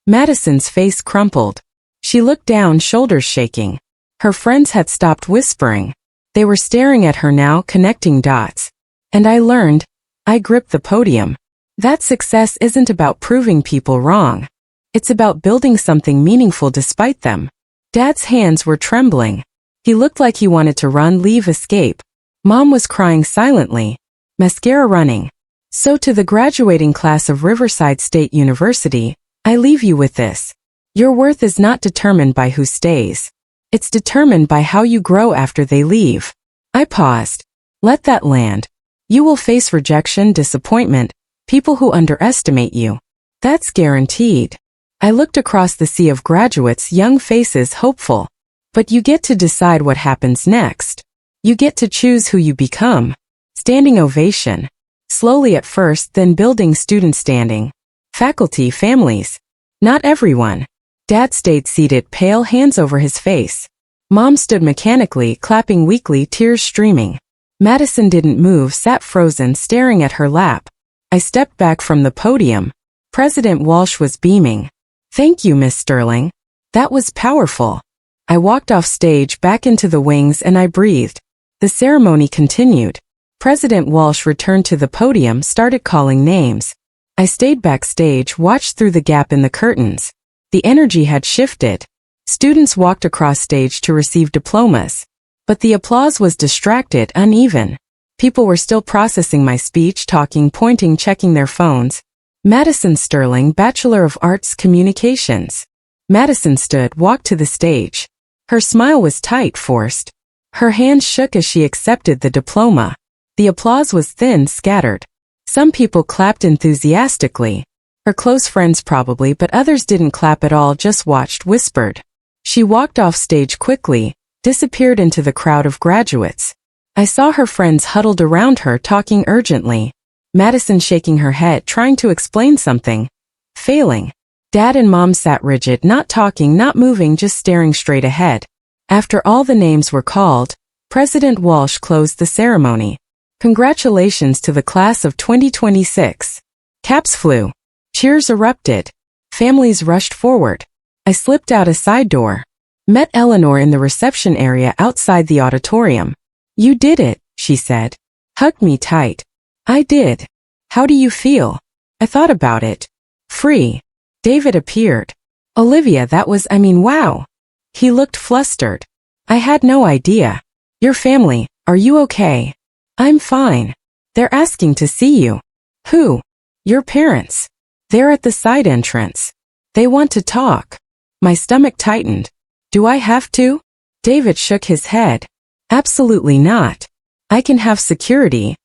Madison's face crumpled. She looked down, shoulders shaking. Her friends had stopped whispering. They were staring at her now, connecting dots. And I learned. I gripped the podium. That success isn't about proving people wrong. It's about building something meaningful despite them. Dad's hands were trembling. He looked like he wanted to run, leave, escape. Mom was crying silently. Mascara running. So to the graduating class of Riverside State University, I leave you with this. Your worth is not determined by who stays. It's determined by how you grow after they leave. I paused. Let that land. You will face rejection, disappointment, people who underestimate you. That's guaranteed. I looked across the sea of graduates, young faces, hopeful. But you get to decide what happens next. You get to choose who you become. Standing ovation. Slowly at first, then building, students standing. Faculty, families. Not everyone. Dad stayed seated, pale, hands over his face. Mom stood mechanically, clapping weakly, tears streaming. Madison didn't move, sat frozen, staring at her lap. I stepped back from the podium. President Walsh was beaming. "Thank you, Miss Sterling. That was powerful." I walked off stage, back into the wings, and I breathed. The ceremony continued. President Walsh returned to the podium, started calling names. I stayed backstage, watched through the gap in the curtains. The energy had shifted. Students walked across stage to receive diplomas. But the applause was distracted, uneven. People were still processing my speech, talking, pointing, checking their phones. Madison Sterling, Bachelor of Arts Communications. Madison stood, walked to the stage. Her smile was tight, forced. Her hands shook as she accepted the diploma. The applause was thin, scattered. Some people clapped enthusiastically. Her close friends probably, but others didn't clap at all, just watched, whispered. She walked off stage quickly, disappeared into the crowd of graduates. I saw her friends huddled around her, talking urgently. Madison shaking her head, trying to explain something. Failing. Dad and Mom sat rigid, not talking, not moving, just staring straight ahead. After all the names were called, President Walsh closed the ceremony. "Congratulations to the class of 2026. Caps flew. Cheers erupted. Families rushed forward. I slipped out a side door. Met Eleanor in the reception area outside the auditorium. "You did it," she said. Hugged me tight. "I did. How do you feel?" I thought about it. "Free." David appeared. "Olivia, that was, wow." He looked flustered. "I had no idea. Your family, are you okay?" "I'm fine. They're asking to see you." "Who?" "Your parents. They're at the side entrance. They want to talk." My stomach tightened. "Do I have to?" David shook his head. "Absolutely not. I can have security."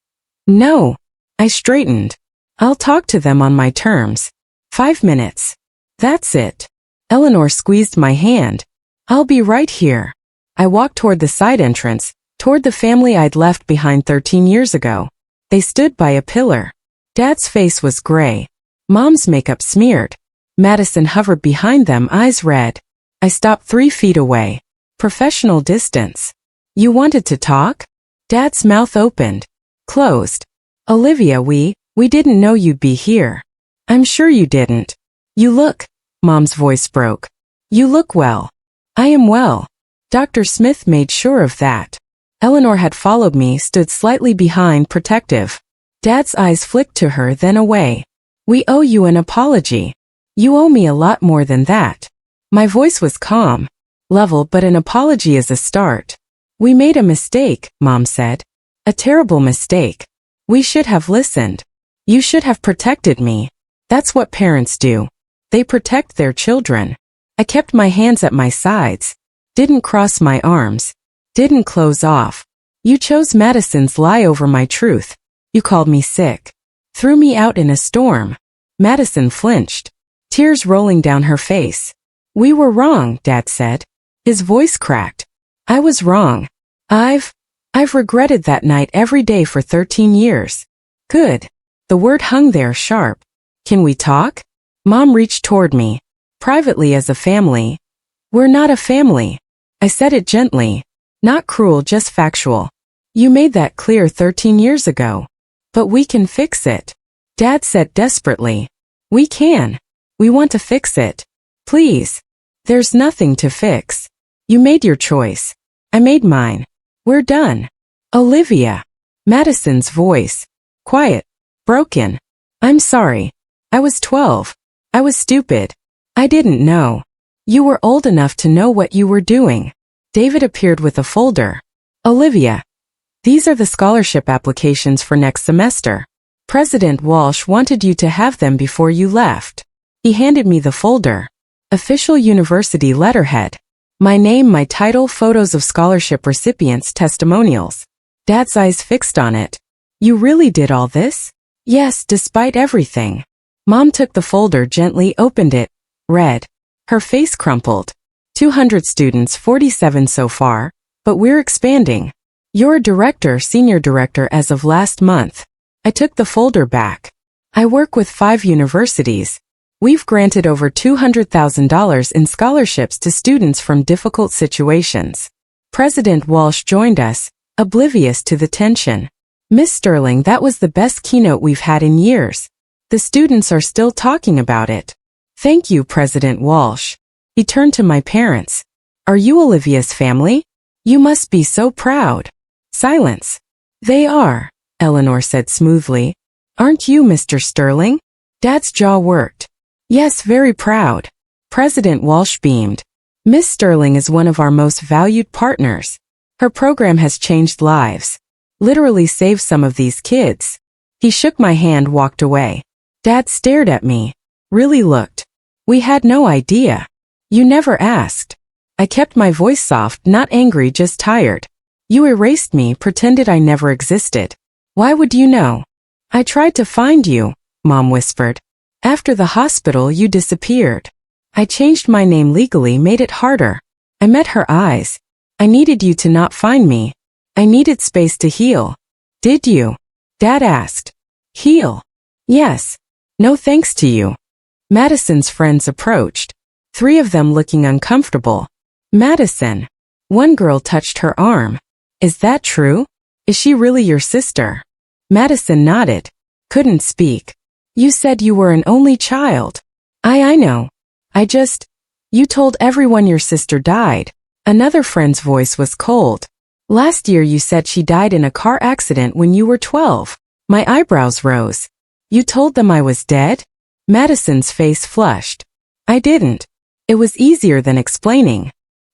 "No." I straightened. "I'll talk to them on my terms. 5 minutes. That's it." Eleanor squeezed my hand. "I'll be right here." I walked toward the side entrance, toward the family I'd left behind 13 years ago. They stood by a pillar. Dad's face was gray. Mom's makeup smeared. Madison hovered behind them, eyes red. I stopped 3 feet away. Professional distance. "You wanted to talk?" Dad's mouth opened. Closed. "Olivia, we didn't know you'd be here." "I'm sure you didn't." "You look," Mom's voice broke. "You look well." "I am well." Dr. Smith made sure of that. Eleanor had followed me, stood slightly behind, protective. Dad's eyes flicked to her, then away. "We owe you an apology. You owe me a lot more than that." My voice was calm, level, but an apology is a start. "We made a mistake," Mom said. "A terrible mistake. We should have listened. You should have protected me." That's what parents do. They protect their children. I kept my hands at my sides. Didn't cross my arms. Didn't close off. You chose Madison's lie over my truth. You called me sick. Threw me out in a storm. Madison flinched. Tears rolling down her face. "We were wrong," Dad said. His voice cracked. "I was wrong. I've regretted that night every day for 13 years. Good." The word hung there, sharp. "Can we talk?" Mom reached toward me. "Privately, as a family." "We're not a family." I said it gently. Not cruel, just factual. "You made that clear 13 years ago. But we can fix it." Dad said desperately. "We can. We want to fix it. Please." "There's nothing to fix. You made your choice. I made mine. We're done." "Olivia." Madison's voice. Quiet. Broken. "I'm sorry. I was 12. I was stupid. I didn't know. You were old enough to know what you were doing." David appeared with a folder. "Olivia, these are the scholarship applications for next semester. President Walsh wanted you to have them before you left." He handed me the folder. Official university letterhead. My name, my title, photos of scholarship recipients, testimonials. Dad's eyes fixed on it. "You really did all this?" "Yes, despite everything." Mom took the folder, gently opened it, read. Her face crumpled. 200 students, 47 so far, but we're expanding. You're a director, senior director as of last month. I took the folder back. I work with 5 universities. We've granted over $200,000 in scholarships to students from difficult situations. President Walsh joined us, oblivious to the tension. Miss Sterling, that was the best keynote we've had in years. The students are still talking about it. Thank you, President Walsh. He turned to my parents. Are you Olivia's family? You must be so proud. Silence. They are, Eleanor said smoothly. Aren't you, Mr. Sterling? Dad's jaw worked. Yes, very proud. President Walsh beamed. Miss Sterling is one of our most valued partners. Her program has changed lives. Literally saved some of these kids. He shook my hand, walked away. Dad stared at me. Really looked. We had no idea. You never asked. I kept my voice soft, not angry, just tired. You erased me, pretended I never existed. Why would you know? I tried to find you, Mom whispered. After the hospital, you disappeared. I changed my name legally, made it harder. I met her eyes. I needed you to not find me. I needed space to heal. Did you? Dad asked. Heal? Yes. No thanks to you. Madison's friends approached. 3 of them looking uncomfortable. Madison. One girl touched her arm. Is that true? Is she really your sister? Madison nodded. Couldn't speak. You said you were an only child. I know. You told everyone your sister died. Another friend's voice was cold. Last year you said she died in a car accident when you were 12. My eyebrows rose. You told them I was dead? Madison's face flushed. I didn't. It was easier than explaining.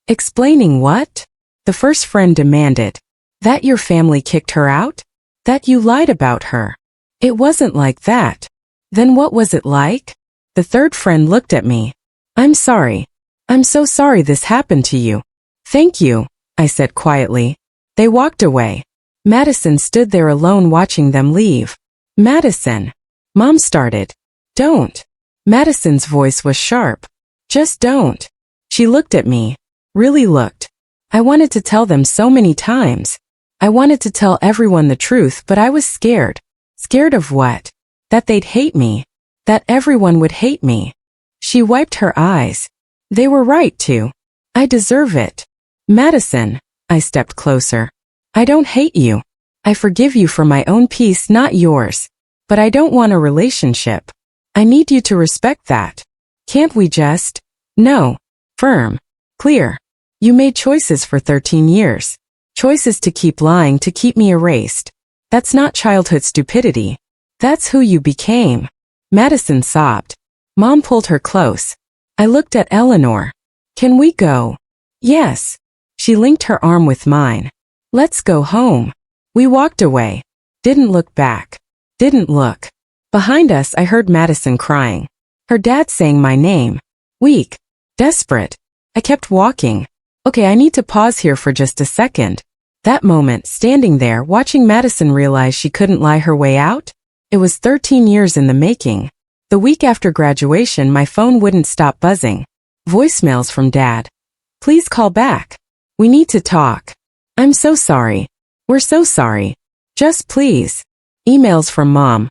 Explaining what? The first friend demanded. That your family kicked her out? That you lied about her? It wasn't like that. Then what was it like? The third friend looked at me. I'm sorry. I'm so sorry this happened to you. Thank you, I said quietly. They walked away. Madison stood there alone watching them leave. Madison. Mom started. Don't. Madison's voice was sharp. Just don't. She looked at me. Really looked. I wanted to tell them so many times. I wanted to tell everyone the truth, but I was scared. Scared of what? That they'd hate me. That everyone would hate me. She wiped her eyes. They were right to. I deserve it. Madison. I stepped closer. I don't hate you. I forgive you for my own peace, not yours. But I don't want a relationship. I need you to respect that. Can't we just? No. Firm. Clear. You made choices for 13 years. Choices to keep lying, to keep me erased. That's not childhood stupidity. That's who you became. Madison sobbed. Mom pulled her close. I looked at Eleanor. Can we go? Yes. She linked her arm with mine. Let's go home. We walked away. Didn't look back. Didn't look. Behind us I heard Madison crying. Her dad saying my name. Weak. Desperate. I kept walking. Okay, I need to pause here for just a second. That moment, standing there, watching Madison realize she couldn't lie her way out? It was 13 years in the making. The week after graduation, my phone wouldn't stop buzzing. Voicemails from Dad. Please call back. We need to talk. I'm so sorry. We're so sorry. Just please. Emails from Mom.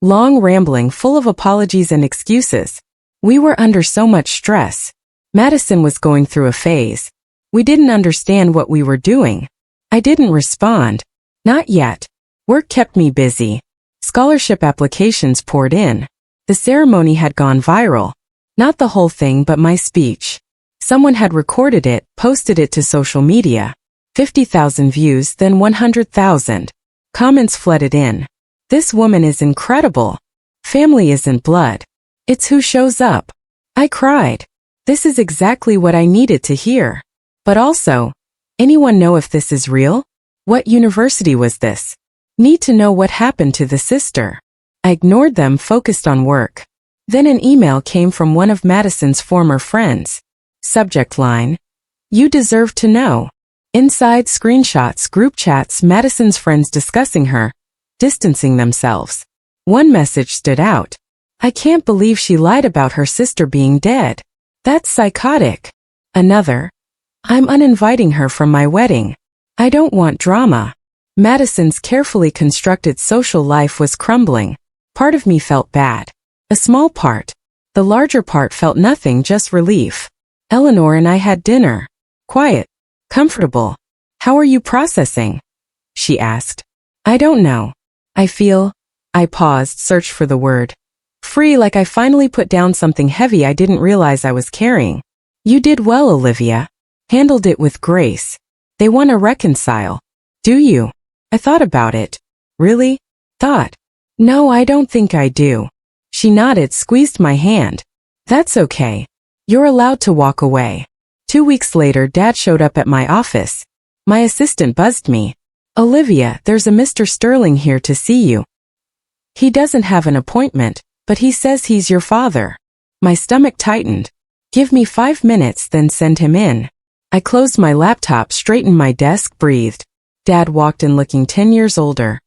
Long, rambling, full of apologies and excuses. We were under so much stress. Madison was going through a phase. We didn't understand what we were doing. I didn't respond. Not yet. Work kept me busy. Scholarship applications poured in. The ceremony had gone viral. Not the whole thing, but my speech. Someone had recorded it, posted it to social media. 50,000 views, then 100,000. Comments flooded in. This woman is incredible. Family isn't blood. It's who shows up. I cried. This is exactly what I needed to hear. But also, anyone know if this is real? What university was this? Need to know what happened to the sister. I ignored them, focused on work. Then an email came from one of Madison's former friends. Subject line. You deserve to know. Inside screenshots, group chats, Madison's friends discussing her, distancing themselves. One message stood out. I can't believe she lied about her sister being dead. That's psychotic. Another. I'm uninviting her from my wedding. I don't want drama. Madison's carefully constructed social life was crumbling. Part of me felt bad. A small part. The larger part felt nothing, just relief. Eleanor and I had dinner. Quiet. Comfortable. How are you processing? She asked. I don't know. I feel. I paused, searched for the word. Free, like I finally put down something heavy I didn't realize I was carrying. You did well, Olivia. Handled it with grace. They want to reconcile. Do you? I thought about it. Really? Thought. No, I don't think I do. She nodded, squeezed my hand. That's okay. You're allowed to walk away. 2 weeks later, Dad showed up at my office. My assistant buzzed me. Olivia, there's a Mr. Sterling here to see you. He doesn't have an appointment, but he says he's your father. My stomach tightened. Give me 5 minutes, then send him in. I closed my laptop, straightened my desk, breathed. Dad walked in looking 10 years older.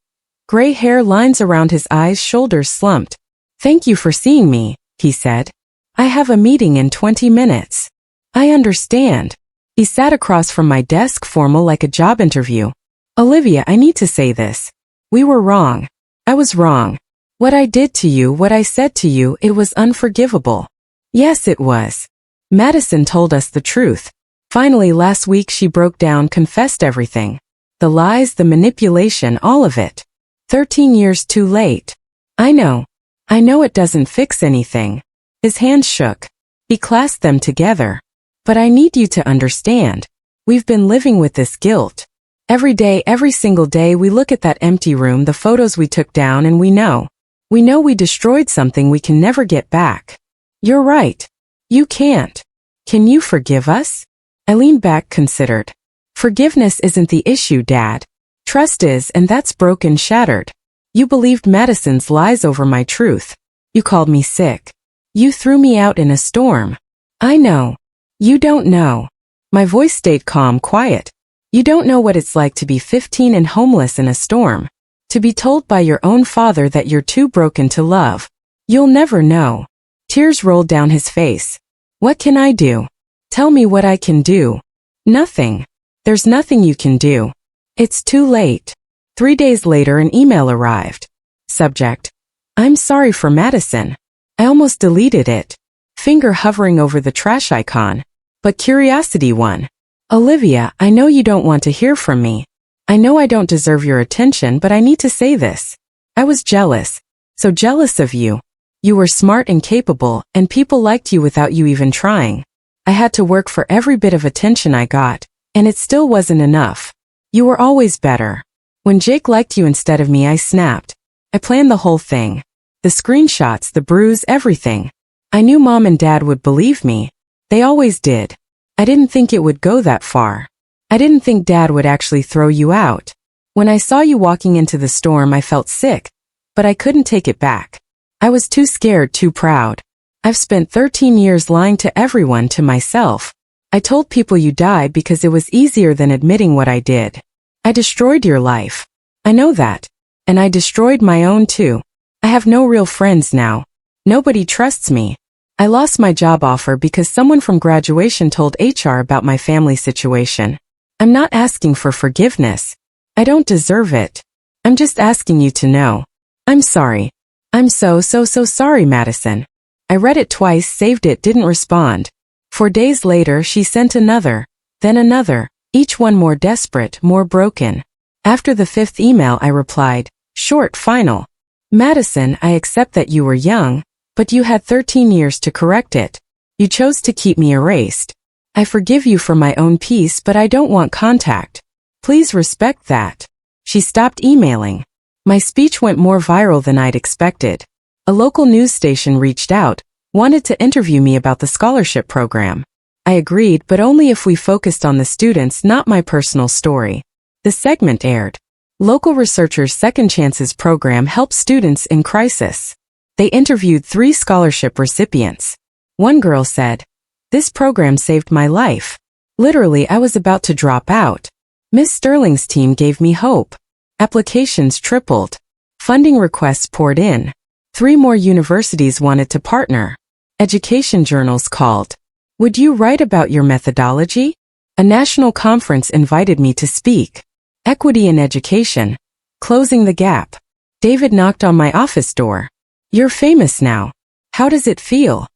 Gray hair, lines around his eyes, shoulders slumped. Thank you for seeing me, he said. I have a meeting in 20 minutes. I understand. He sat across from my desk, formal like a job interview. Olivia, I need to say this. We were wrong. I was wrong. What I did to you, what I said to you, it was unforgivable. Yes, it was. Madison told us the truth. Finally, last week she broke down, confessed everything. The lies, the manipulation, all of it. 13 years too late. I know. I know it doesn't fix anything. His hands shook. He clasped them together. But I need you to understand. We've been living with this guilt. Every day, every single day, we look at that empty room, the photos we took down, and we know we destroyed something we can never get back. You're right. You can't. Can you forgive us? I leaned back, considered. Forgiveness isn't the issue, Dad. Trust is, and that's broken, shattered. You believed Madison's lies over my truth. You called me sick. You threw me out in a storm. I know. You don't know. My voice stayed calm, quiet. You don't know what it's like to be 15 and homeless in a storm. To be told by your own father that you're too broken to love. You'll never know. Tears rolled down his face. What can I do? Tell me what I can do. Nothing. There's nothing you can do. It's too late. 3 days later, an email arrived. Subject. I'm sorry for Madison. I almost deleted it. Finger hovering over the trash icon. But curiosity won. Olivia, I know you don't want to hear from me. I know I don't deserve your attention, but I need to say this. I was jealous. So jealous of you. You were smart and capable, and people liked you without you even trying. I had to work for every bit of attention I got, and it still wasn't enough. You were always better. When Jake liked you instead of me, I snapped. I planned the whole thing. The screenshots, the bruise, everything. I knew Mom and Dad would believe me. They always did. I didn't think it would go that far. I didn't think Dad would actually throw you out. When I saw you walking into the storm, I felt sick, but I couldn't take it back. I was too scared, too proud. I've spent 13 years lying to everyone, to myself. I told people you died because it was easier than admitting what I did. I destroyed your life. I know that. And I destroyed my own too. I have no real friends now. Nobody trusts me. I lost my job offer because someone from graduation told HR about my family situation. I'm not asking for forgiveness. I don't deserve it. I'm just asking you to know. I'm sorry. I'm so sorry, Madison. I read it twice, saved it, didn't respond. 4 days later, she sent another, then another, each one more desperate, more broken. After the 5th email, I replied, short, final. Madison, I accept that you were young, but you had 13 years to correct it. You chose to keep me erased. I forgive you for my own peace, but I don't want contact. Please respect that. She stopped emailing. My speech went more viral than I'd expected. A local news station reached out, wanted to interview me about the scholarship program. I agreed, but only if we focused on the students, not my personal story. The segment aired. Local researchers' Second Chances program helps students in crisis. They interviewed 3 scholarship recipients. One girl said, "This program saved my life. Literally, I was about to drop out. Miss Sterling's team gave me hope." Applications tripled. Funding requests poured in. 3 more universities wanted to partner. Education journals called. "Would you write about your methodology?" A national conference invited me to speak. Equity in education. Closing the gap. David knocked on my office door. "You're famous now. How does it feel?"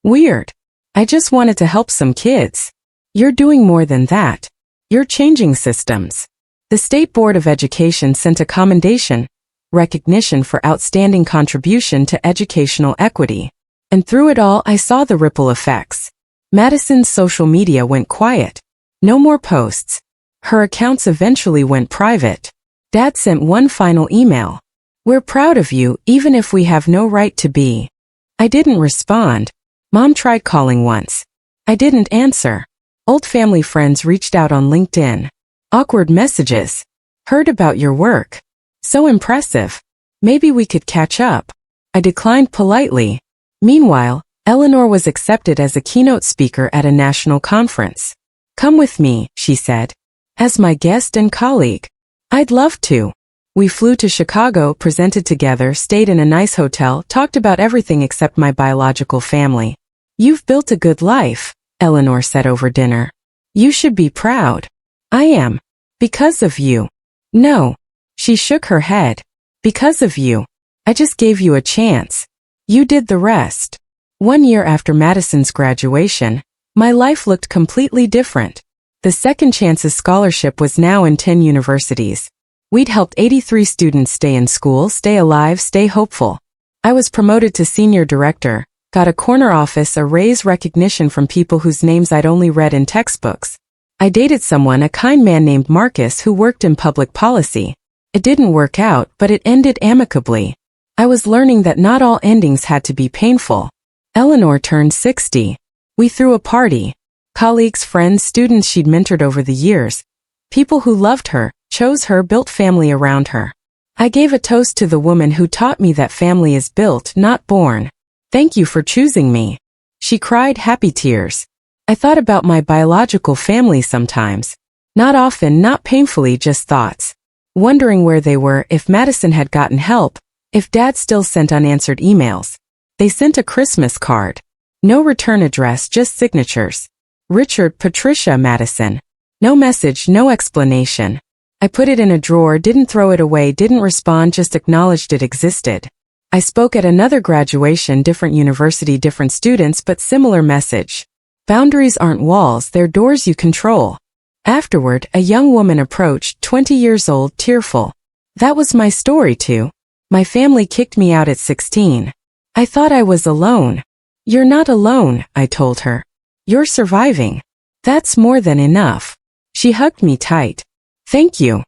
Weird. I just wanted to help some kids. You're doing more than that. You're changing systems. The State Board of Education sent a commendation, recognition for outstanding contribution to educational equity. And through it all, I saw the ripple effects. Madison's social media went quiet. No more posts. Her accounts eventually went private. Dad sent one final email. We're proud of you, even if we have no right to be. I didn't respond. Mom tried calling once. I didn't answer. Old family friends reached out on LinkedIn. Awkward messages. Heard about your work. So impressive. Maybe we could catch up. I declined politely. Meanwhile, Eleanor was accepted as a keynote speaker at a national conference. Come with me, she said. As my guest and colleague. I'd love to. We flew to Chicago, presented together, stayed in a nice hotel, talked about everything except my biological family. You've built a good life, Eleanor said over dinner. You should be proud. I am. Because of you. No. She shook her head. Because of you. I just gave you a chance. You did the rest. 1 year after Madison's graduation, my life looked completely different. The Second Chances Scholarship was now in 10 universities. We'd helped 83 students stay in school, stay alive, stay hopeful. I was promoted to senior director, got a corner office, a raise, recognition from people whose names I'd only read in textbooks. I dated someone, a kind man named Marcus, who worked in public policy. It didn't work out, but it ended amicably. I was learning that not all endings had to be painful. Eleanor turned 60. We threw a party. Colleagues, friends, students she'd mentored over the years. People who loved her, chose her, built family around her. I gave a toast to the woman who taught me that family is built, not born. Thank you for choosing me. She cried happy tears. I thought about my biological family sometimes. Not often, not painfully, just thoughts. Wondering where they were, if Madison had gotten help, if Dad still sent unanswered emails. They sent a Christmas card. No return address, just signatures. Richard, Patricia, Madison. No message, no explanation. I put it in a drawer, didn't throw it away, didn't respond, just acknowledged it existed. I spoke at another graduation, different university, different students, but similar message. Boundaries aren't walls, they're doors you control. Afterward, a young woman approached, 20 years old, tearful. That was my story too. My family kicked me out at 16. I thought I was alone. You're not alone, I told her. You're surviving. That's more than enough. She hugged me tight. Thank you.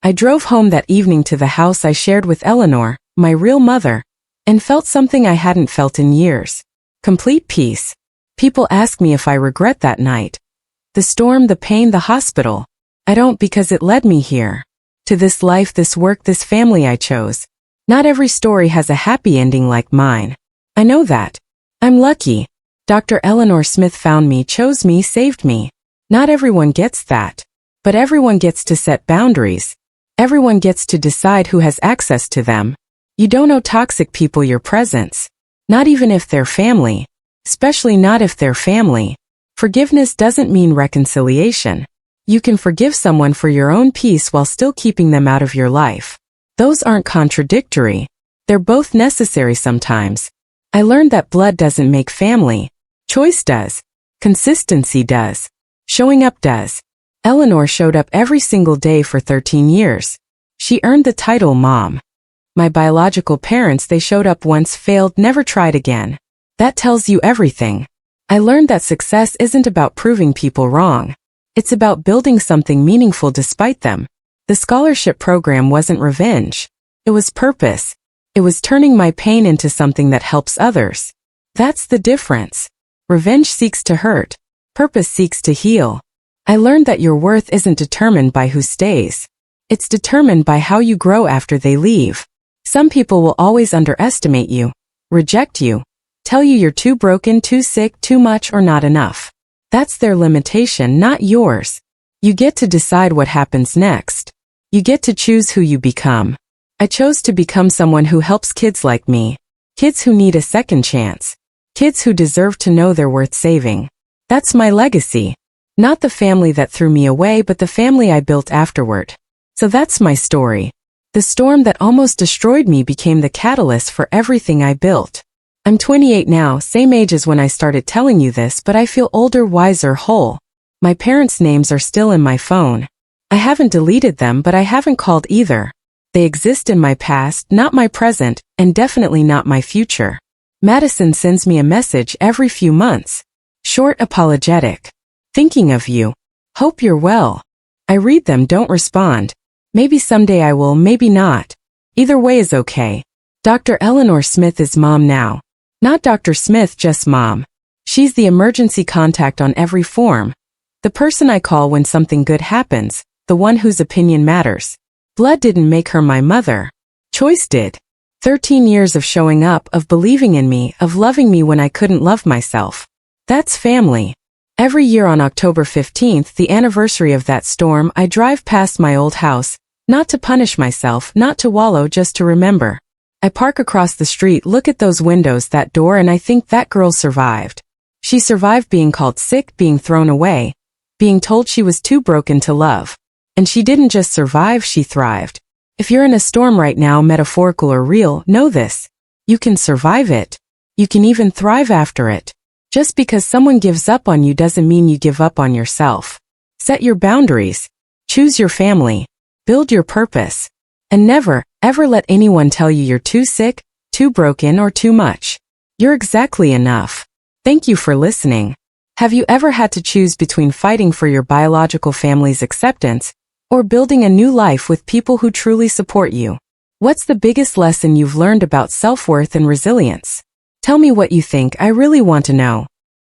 I drove home that evening to the house I shared with Eleanor, my real mother, and felt something I hadn't felt in years. Complete peace. People ask me if I regret that night. The storm, the pain, the hospital. I don't, because it led me here. To this life, this work, this family I chose. Not every story has a happy ending like mine. I know that. I'm lucky. Dr. Eleanor Smith found me, chose me, saved me. Not everyone gets that. But everyone gets to set boundaries. Everyone gets to decide who has access to them. You don't owe toxic people your presence. Not even if they're family. Especially not if they're family. Forgiveness doesn't mean reconciliation. You can forgive someone for your own peace while still keeping them out of your life. Those aren't contradictory. They're both necessary sometimes. I learned that blood doesn't make family. Choice does. Consistency does. Showing up does. Eleanor showed up every single day for 13 years. She earned the title Mom. My biological parents, they showed up once, failed, never tried again. That tells you everything. I learned that success isn't about proving people wrong. It's about building something meaningful despite them. The scholarship program wasn't revenge. It was purpose. It was turning my pain into something that helps others. That's the difference. Revenge seeks to hurt. Purpose seeks to heal. I learned that your worth isn't determined by who stays. It's determined by how you grow after they leave. Some people will always underestimate you, reject you, tell you you're too broken, too sick, too much, or not enough. That's their limitation, not yours. You get to decide what happens next. You get to choose who you become. I chose to become someone who helps kids like me. Kids who need a second chance. Kids who deserve to know they're worth saving. That's my legacy. Not the family that threw me away, but the family I built afterward. So that's my story. The storm that almost destroyed me became the catalyst for everything I built. I'm 28 now, same age as when I started telling you this, but I feel older, wiser, whole. My parents' names are still in my phone. I haven't deleted them, but I haven't called either. They exist in my past, not my present, and definitely not my future. Madison sends me a message every few months. Short, apologetic. Thinking of you. Hope you're well. I read them, don't respond. Maybe someday I will, maybe not. Either way is okay. Dr. Eleanor Smith is mom now. Not Dr. Smith, just mom. She's the emergency contact on every form. The person I call when something good happens, the one whose opinion matters. Blood didn't make her my mother. Choice did. 13 years of showing up, of believing in me, of loving me when I couldn't love myself. That's family. Every year on October 15th, the anniversary of that storm, I drive past my old house, not to punish myself, not to wallow, just to remember. I park across the street, look at those windows, that door, and I think that girl survived. She survived being called sick, being thrown away, being told she was too broken to love. And she didn't just survive, she thrived. If you're in a storm right now, metaphorical or real, know this. You can survive it. You can even thrive after it. Just because someone gives up on you doesn't mean you give up on yourself. Set your boundaries. Choose your family. Build your purpose. And never, ever let anyone tell you you're too sick, too broken, or too much. You're exactly enough. Thank you for listening. Have you ever had to choose between fighting for your biological family's acceptance or building a new life with people who truly support you? What's the biggest lesson you've learned about self-worth and resilience? Tell me what you think, I really want to know.